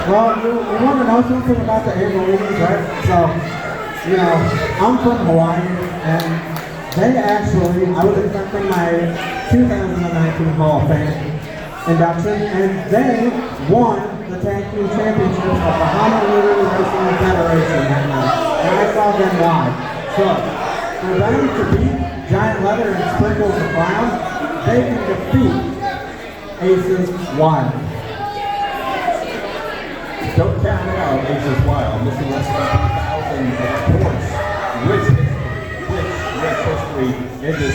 Well, you want to know something about the Andolinis, right? So, you know, I'm from Hawaii, and they actually, I was accepting my 2019 Hall of Fame induction, and they won the tag team championships of the Honolulu Wrestling Federation that night, and I saw them live. So, for them to beat Giant Leather and Sprinkles the Clown, they can defeat Aces Wild. Don't count it out, Aces Wild. Mr. Wrestling 2000, of course, rich history in this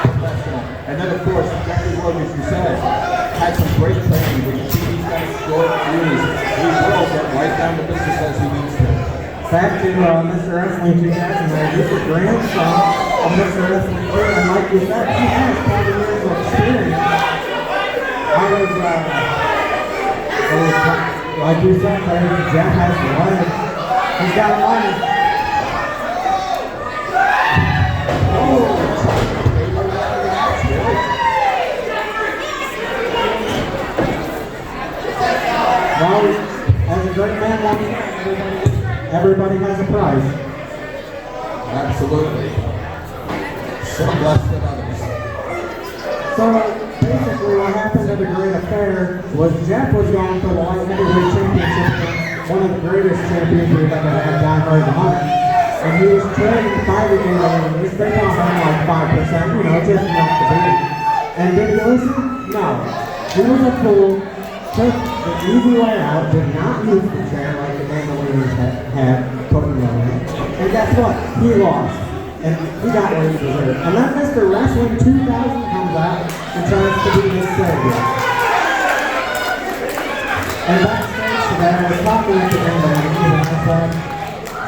professional. And then, of course, Frankie Andolini, as you said, had some great training. When you see these guys short fuse, he will get right down to business as he needs to. Back to Mr. Wrestling 2000, this is grandson of Mr. Wrestling 2, and like you said, he has 20 years of experience. Like you said, Jeff has the money. He's got money. Well, as a great man wants, everybody has a prize. Absolutely. Some less than others. So, basically what happened at the Great Affair was Jeff was going for the light heavyweight championship, one of the greatest champions we've ever had, Guy Hard the Hunter. And he was trained by the Andolinis. They got him like 5%, you know, just enough to beat. And did he listen? No. He was a fool, took the easy way out, did not use the chair like the Andolinis had put him on. And guess what? He lost. And he got what he deserved. And then Mr. Wrestling 2000 comes out and tries to be his savior. And backstage today, I was talking with the Andolini, and I said,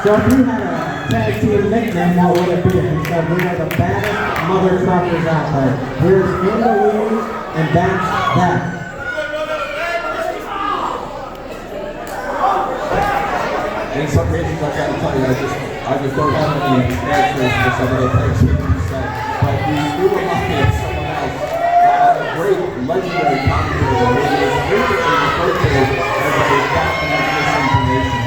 so if you had a tag team nickname, what would it be? And he said, we are the baddest mother truckers out there. Here's Andolini, and that's that. In some cases, I gotta tell you, I just don't have any answers for some of the things that you said. But we do remind me of someone else, a great legendary commentator that is frequently referred to as a captain of misinformation.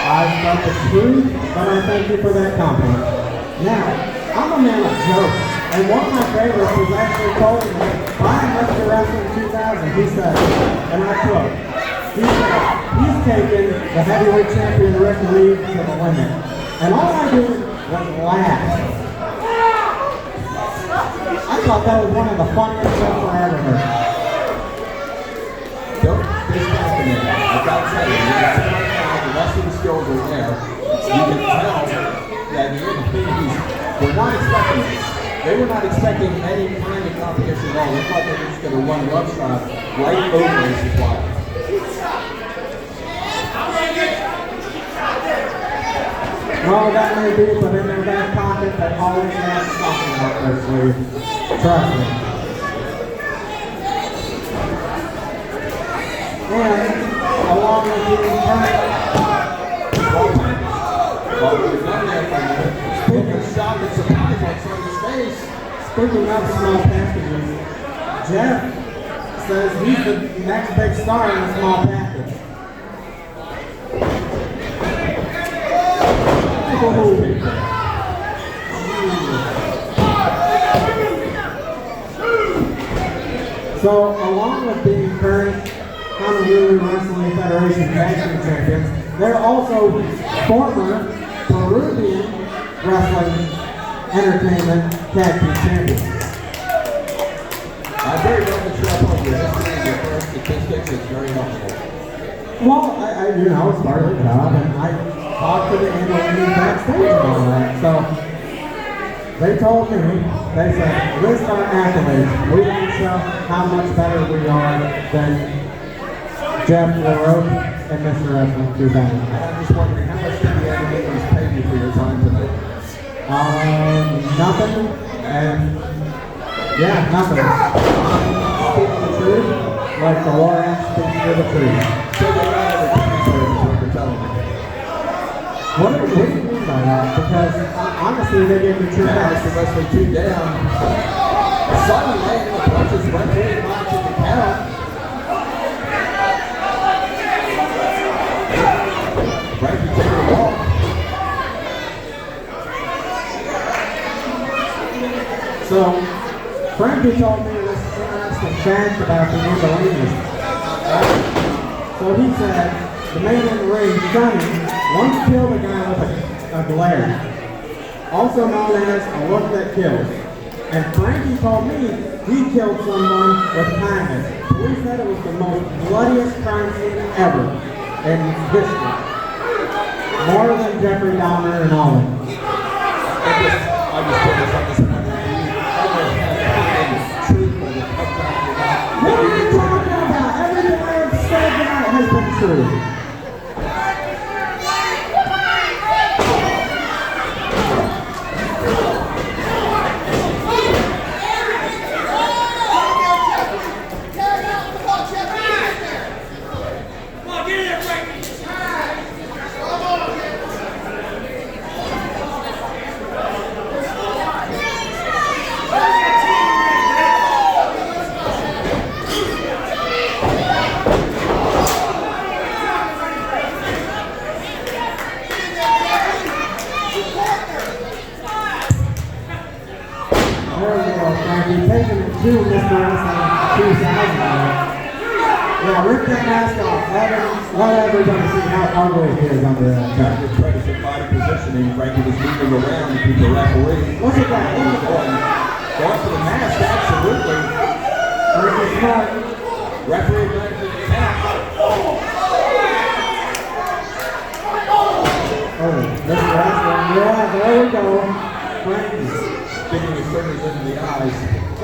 I felt the truth, but I thank you for that compliment. Now, I'm a man of jokes, and one of my favorites was actually told me by Mr. Wrestling 2000. He said, and I quote, he said, he's taken the heavyweight champion Ric Lieb to the limit. And all I did was laugh. I thought that was one of the funniest jokes I ever heard. Don't discount the man. I've got to tell you, you can tell right now the rest of the skills are there. You can tell that the Andolinis were not expecting this. They were not expecting any kind of competition at all. They thought they were just going to run roughshod right over Aces Wild. Well, that may be, but in their back pocket, they always have something up their sleeve. Trust me. And, along with the well, we've done that for a minute. Taking a shot at surprise on Sonny's face. speaking of small packages, Jeff says he's the next big star in the small package. So, along with being current Honolulu Wrestling Federation Tag Team Champions, they're also former Peruvian Wrestling Entertainment Tag Team Champions. I'm very glad that you're up on your statistics. It's very helpful. Well, I you know, it's part of the job, and I talked to the Andolini backstage and all that. So they told me, they said, list our accolades. We didn't show how much better we are than Jeff LaRocque and Mr. Wrestling 2000. I'm just wondering, how much did the Andolinis pay you for your time today? Nothing, and yeah, nothing. Speaking the truth, like the Lord speaks to the truth. So they got every penny for it, is what you're telling me. What do you mean by that? Because honestly, they gave me true Now, facts. Mr. Wrestling 2 down. Sonny laying in the punches, referee watching the count. Frankie taking the ball. So, Frankie told me this interesting fact about the Andolinis. So he said, the man in the ring, Sonny, once killed a guy with a glare, also known as a look that kills. And Frankie told me he killed someone with kindness. Police said it was the most bloodiest crime scene ever in history. More than Jeffrey Dahmer and all of them. I just put this on this one. What are you talking about? Everything I have said tonight has been true. Frankie, taking it to Mr. Wrestling 2000. Yeah, rip that mask off. Let everybody see how ugly it is under that. After predatory body positioning, Frankie was moving around to keep the referee. Look at that. Look at that. Going for the mask, absolutely. Frankie's smart. Referee going for the count. Oh, Mr. Wrestling. Yeah, there we go. Frankie. Sticking his fingers into the eyes. I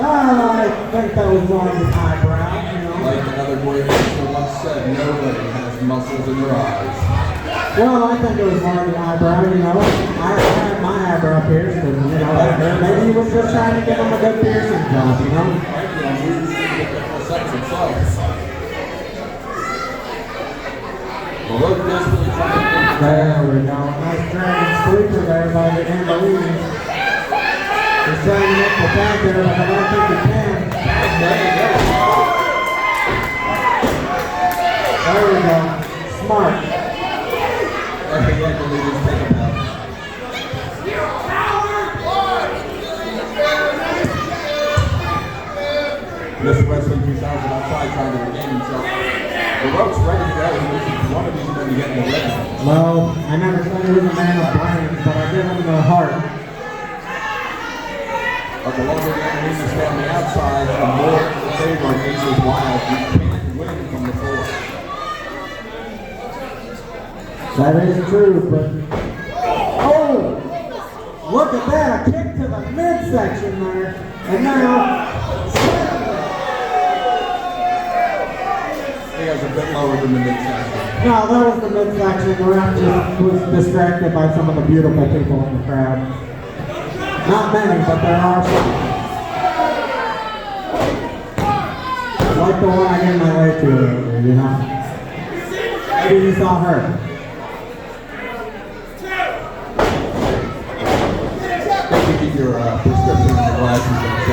think that was on his eyebrow, you know. Like another great wrestler once said, nobody has muscles in their eyes. Well, I think it was more on the eyebrow, you know. I had my eyebrow pierced, and, you know, maybe he was just trying to give him a good piercing job, you know. Frankie, I'm weird to see the sex himself. LaRocque desperately trying to get There we go. Nice dragon sleeper there by the Andolinis. He's trying to make the tag there, but I don't think he can. There we go. Smart. Frankie Andolini's take him out. Mr. Wrestling 2000 outside trying to regain himself. LaRocque's ready to go. He wanted these men to get in the ring. Well, I never said he was a man of brains, but I give him the heart. But the longer the Andolinis stay on the outside, the more the favor of Aces Wild. You can't win from the floor. That is true, but... Oh! Look at that! A kick to the midsection there. And now... He was a bit lower than the midsection. No, that was the midsection. The ref just was distracted by some of the beautiful people in the crowd. Not many, but there are some. Like the one I gave my way to earlier, you know? Maybe you saw her. Maybe keep your prescription and glasses in.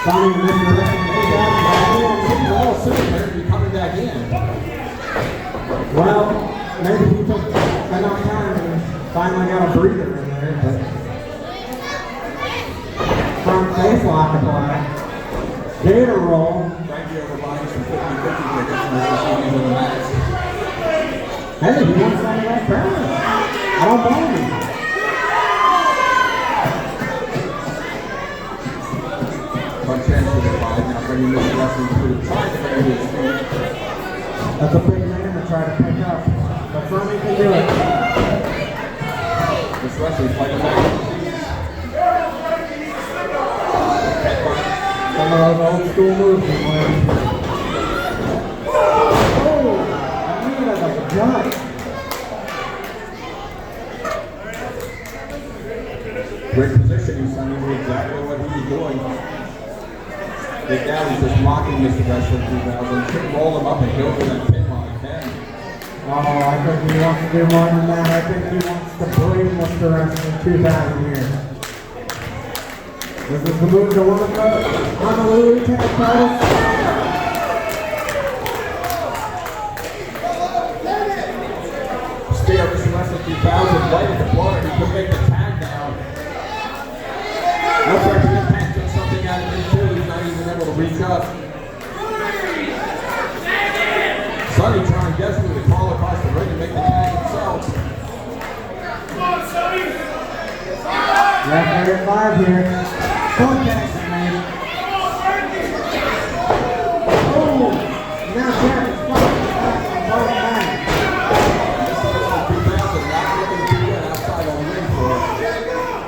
Sonny and Mr. Wrestling 2000. All soon, better be coming back in. Well, maybe he took enough time and finally got a breather in there, but front face lock apply. Gator roll. Frankie overbodies from 50-50 tickets and this is into the match. Hey, he wants some of that crowd. I don't blame him. One chance for the five. Now bringing this wrestling to the side to his feet. That's a big man to try to pick up, but Sonny can do it. This wrestling's like a back. Some of those old school moves he learned. Oh, knee to the gut. Great positioning, Sonny knew exactly what he was doing. Big Daddy's just mocking Mr. Wrestling 2000. Couldn't roll him up and go for that pin while he can. Oh, I think he wants to do more than that. I think he wants to bring Mr. Wrestling 2000 here. This is the move to one of the Honolulu tag titles. Spear Mr. Wrestling 2000 right at the corner. He could make the tag now. Looks like the Impact took something out of him too. He's not even able to reach up. Sonny trying desperately to crawl across the ring and make the tag himself. Referee at 5 here. Contact man. Oh, now Jack is fighting back on both sides. Mr. Wrestling 2000 not looking too good outside on the ring floor.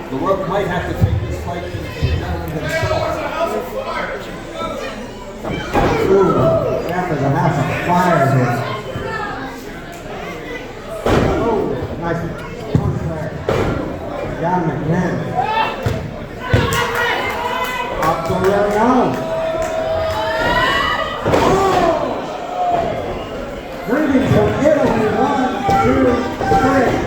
LaRocque might have to take this fight to the gentleman himself. Ooh, Jack is a house of fire here. Oh, nice punch there. Got him again. Up to really on. Oh! Greetings from Italy. 1, 2, 3.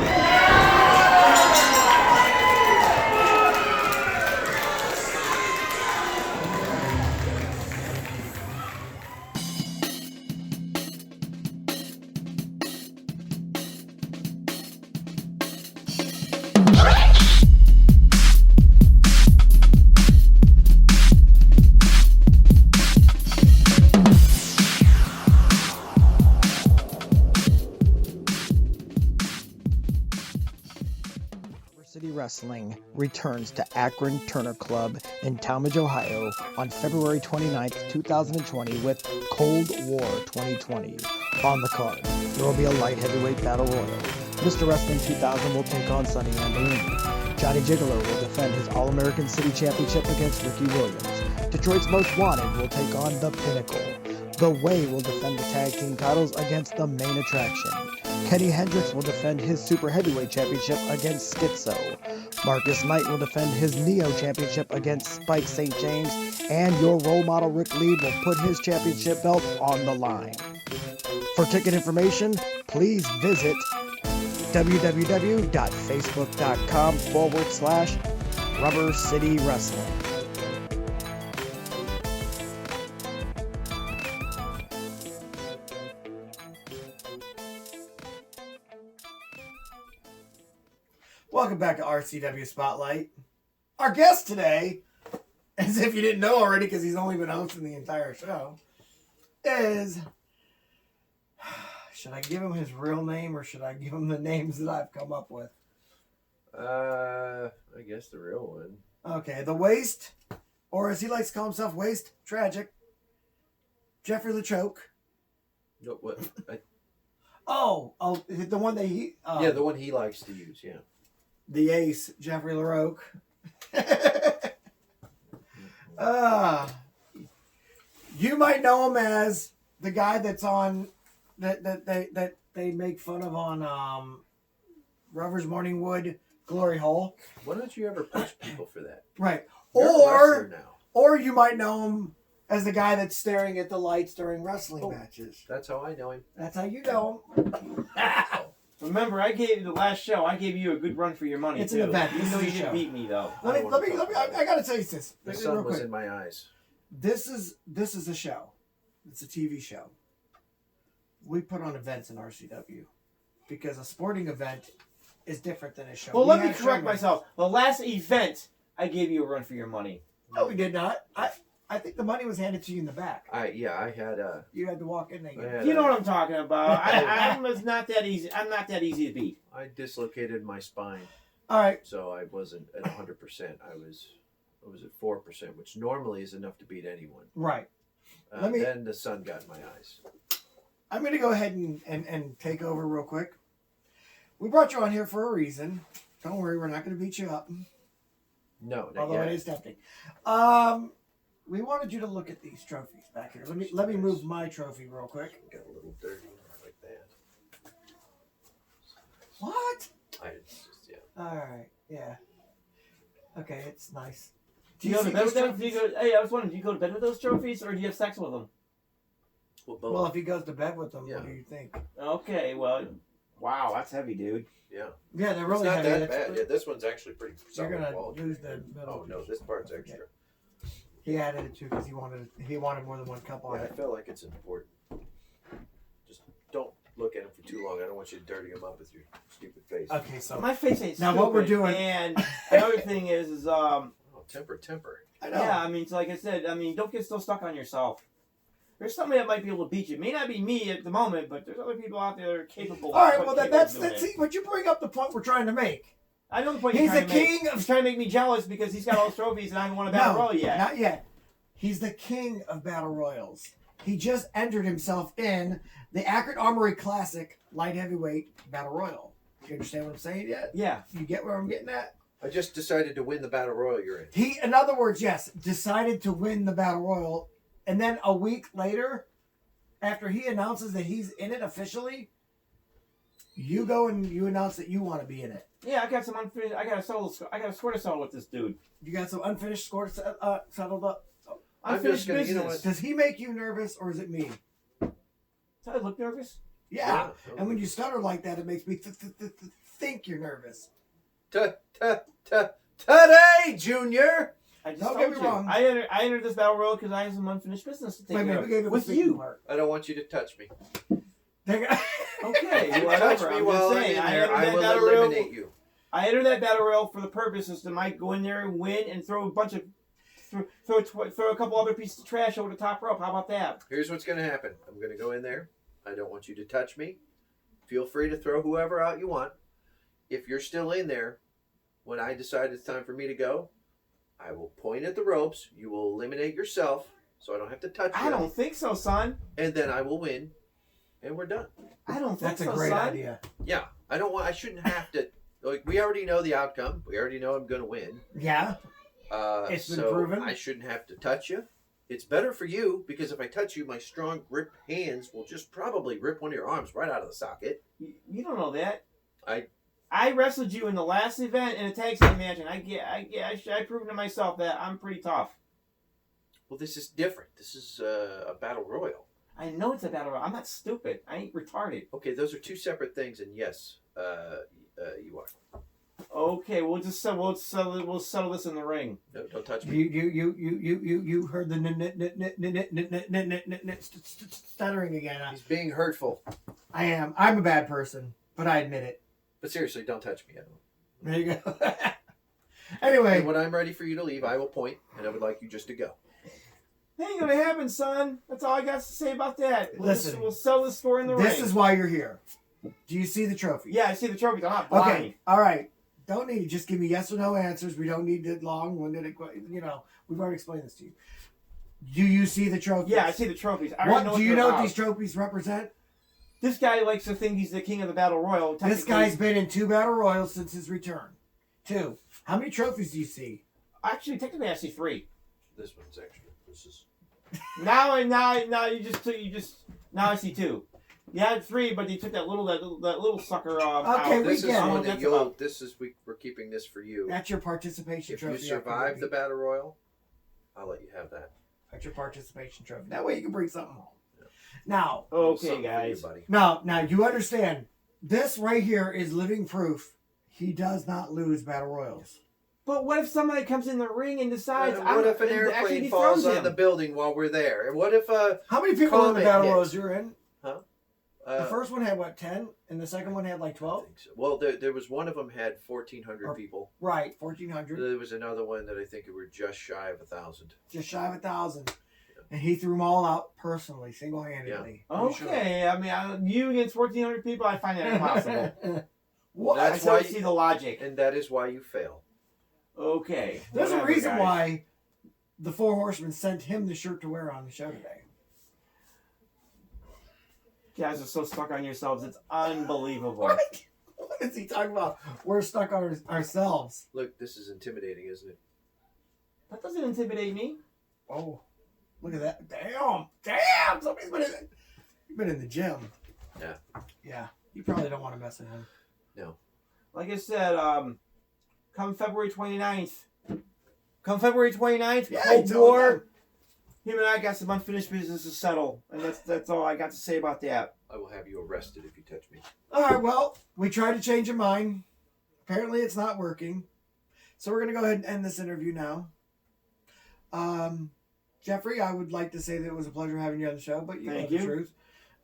City Wrestling returns to Akron Turner Club in Talmadge, Ohio on February 29th, 2020 with Cold War 2020. On the card, there will be a light heavyweight battle royal. Mr. Wrestling 2000 will take on Frankie Andolini. Johnny Gigolo will defend his All-American City Championship against Ricky Williams. Detroit's Most Wanted will take on The Pinnacle. The Way will defend the tag team titles against The Main Attraction. Kenny Hendricks will defend his Super Heavyweight Championship against Schizo. Marcus Knight will defend his Neo Championship against Spike St. James. And your role model Ric Lieb will put his championship belt on the line. For ticket information, please visit www.facebook.com/Rubber City Wrestling. Welcome back to RCW Spotlight. Our guest today, as if you didn't know already because he's only been hosting the entire show, is... Should I give him his real name or should I give him the names that I've come up with? I guess the real one. Okay, the Waste, or as he likes to call himself, Waste Tragic, Jeffrey LaChoke. No, what? Oh, is it the one that he... Yeah, the one he likes to use, yeah. The Ace, Jeffrey LaRocque. You might know him as the guy that's on... That they make fun of on Rover's Morning Wood Glory Hole. Why don't you ever push people for that? Right. You're a wrestler now. Or you might know him as the guy that's staring at the lights during wrestling matches. That's how I know him. That's how you know him. Remember, I gave you the last show. I gave you a good run for your money. It's too. an event. Even This though is you a didn't show. beat me, though. I gotta tell you this. The Real sun was quick. in my eyes. this is a show. It's a TV show. We put on events in RCW because a sporting event is different than a show. Well, We let me have correct showmen. myself. The last event, I gave you a run for your money. No, we did not. I think the money was handed to you in the back. I had You had to walk in there. Yeah. You know what I'm talking about. I'm not that easy. I'm not that easy to beat. I dislocated my spine, All right. so I wasn't at 100%. I was at 4%, which normally is enough to beat anyone. Right. Let me- Then the sun got in my eyes. I'm going to go ahead and take over real quick. We brought you on here for a reason. Don't worry, we're not going to beat you up. No, not Although yet. it is tempting. We wanted you to look at these trophies back here. Let me move my trophy real quick. Got a little dirty like that. What? Yeah. All right. Yeah. Okay, it's nice. Do you go to see bed with these them? trophies? Hey, I was wondering, do you go to bed with those trophies, or do you have sex with them? Well, both. Well, if he goes to bed with them, Yeah. what do you think? Okay, well, wow, that's heavy, dude. yeah. Yeah, they're It's really not heavy. that That's- bad. Yeah, this one's actually pretty You're solid gonna quality. lose the middle. Oh no, this part's extra. He added it too because he wanted more than one cup on Yeah, I it. feel like it's important. Just don't look at him for too long. I don't want you to dirty him up with your stupid face. Okay, so My face ain't Now, stupid. what we're doing- And another thing is Oh, temper. I know. yeah, I mean, so like I said, don't get so stuck on yourself. There's somebody that might be able to beat you. It may not be me at the moment, but there's other people out there that are capable. All right, quite well capable that's of doing that's it. but you bring up the point we're trying to make. I know the point. He's you're trying the to make. king of- He's trying to make me jealous because he's got all those trophies and I haven't won a battle royal yet. Not yet. He's the king of battle royals. He just entered himself in the Akron Armory Classic Light Heavyweight Battle Royal. You understand what I'm saying yet? Yeah. You get where I'm getting at? I just decided to win the battle royal you're in. He, in other words, yes, decided to win the battle royal, and then a week later, after he announces that he's in it officially, you go and you announce that you want to be in it. Yeah, I got some unfinished. I got a score to settle with this dude. You got some unfinished score settled up. I'm Unfinished just gonna- you know business. Does he make you nervous, or is it me? Does I look nervous? Yeah. Yeah. And when you stutter like that, it makes me think you're nervous. Today, Junior. I just Don't told get me you. wrong. I entered this battle royal because I have some unfinished business to take Wait a care minute, of we gave him with the speaking you. part. I don't want you to touch me. Okay, You whatever. touch me I'm while just I'm saying. in I there, entered I that will battle royal. eliminate you. I entered that battle royal for the purposes to might go in there and win and throw a bunch of throw a couple other pieces of trash over the top rope. How about that? Here's what's going to happen. I'm going to go in there. I don't want you to touch me. Feel free to throw whoever out you want. If you're still in there, when I decide it's time for me to go, I will point at the ropes. You will eliminate yourself, so I don't have to touch you. I don't think so, son. And then I will win, and we're done. I don't think That's so, a great son. idea. Yeah, I don't want. I shouldn't have to. Like, we already know the outcome. We already know I'm going to win. Yeah. It's been So proven. I shouldn't have to touch you. It's better for you because if I touch you, my strong grip hands will just probably rip one of your arms right out of the socket. You don't know that. I wrestled you in the last event in a tag team match, and I proven to myself that I'm pretty tough. Well, this is different. This is a battle royal. I know it's a battle royal. I'm not stupid. I ain't retarded. Okay, those are two separate things, and yes, you are. Okay, we'll settle this in the ring. No, don't touch me. You heard the stuttering again. He's being hurtful. I am. I'm a bad person, but I admit it. But seriously, don't touch me. There you go. Anyway, And when I'm ready for you to leave, I will point, and I would like you just to go. That ain't gonna happen, son. That's all I got to say about that. Listen, we'll settle the score in the ring. this is why you're here. Do you see the trophy? Yeah, I see the trophies. I'm not blind. Okay. All right. Don't need. Just give me yes or no answers. We don't need it long-winded. We've already explained this to you. Do you see the trophies? Yeah, I see the trophies. I already What do you they're know what about. these trophies represent? This guy likes to think he's the king of the battle royal. This Technically- guy's been in 2 battle royals since his return. 2. How many trophies do you see? Actually, technically, I see 3. This one's extra. This is. Now I see 2. You had 3, but you took that little sucker off. Okay, out. we This is get it. one that That's you'll. about- This is we're keeping this for you. That's your participation If you trophy. survive the battle royal, I'll let you have that. That's your participation trophy. That way you can bring something home. Now, Okay, Something for you, guys. buddy. now you understand. This right here is living proof. He does not lose battle royals. But what if somebody comes in the ring and decides? What if an and actually airplane falls dethrones on him? the building while we're there? And what if How many people in the Comet battle hits. royals you're in? Huh? The first one had what, 10, and the second one had like I 12. think so. Well, there was one of them had 1,400 people. Right, 1,400, There was another one that I think were just shy of 1,000. just shy of 1,000, and he threw them all out personally, single-handedly. Okay, I mean, you against 1,400 people, I find that impossible. What? I That's still why see the logic. And that is why you fail. Okay, There's a whatever, reason guys. why the Four Horsemen sent him the shirt to wear on the show today. You guys are so stuck on yourselves. It's unbelievable. What is he talking about? We're stuck on ourselves. Look, this is intimidating, isn't it? That doesn't intimidate me. Oh, look at that. Damn, somebody's been in the gym. Yeah. Yeah, you probably don't want to mess with him. No. Like I said, come February 29th. Yeah, Cold he told War. them. Him and I got some unfinished business to settle, and that's all I got to say about that. I will have you arrested if you touch me. All right, well, we tried to change your mind. Apparently it's not working. So we're going to go ahead and end this interview now. Jeffrey, I would like to say that it was a pleasure having you on the show, but you know Thank the you. truth.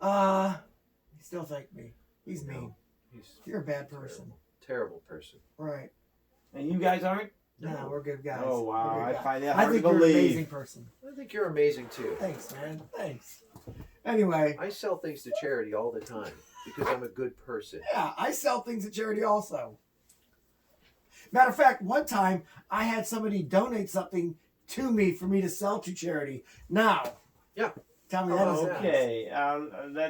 You still thank me. He's mean. He's You're a bad person. terrible person. Right. And you guys aren't? No, we're good guys. Oh, wow. We're good I guys. find that I hard think to you're an believe. amazing person. I think you're amazing too. Thanks, man. Thanks. Anyway, I sell things to charity all the time because I'm a good person. yeah, I sell things at charity also. Matter of fact, one time I had somebody donate something to me for me to sell to charity. Now, Yeah. tell me that is Okay,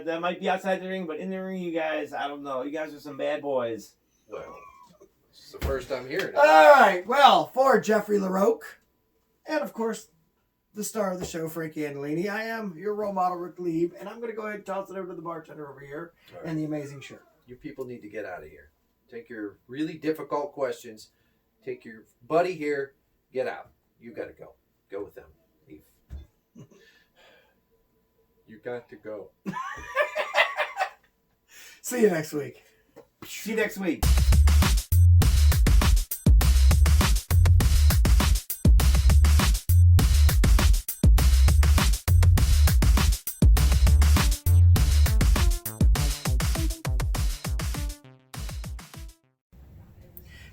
that might be outside the ring, but in the ring, you guys, I don't know. You guys are some bad boys. Well, this is the first I'm hearing it. All right. Well, for Jeffrey LaRocque, and of course, the star of the show, Frankie Andolini, I am your role model, Ric Lieb, and I'm going to go ahead and toss it over to the bartender over here All right. and the amazing shirt. You people need to get out of here. Take your really difficult questions. Take your buddy here. Get out. You got to go. Go with them. Leave. You got to go. See you next week. See you next week.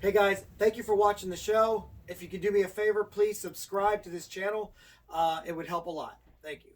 Hey guys, thank you for watching the show. If you could do me a favor, please subscribe to this channel. It would help a lot. Thank you.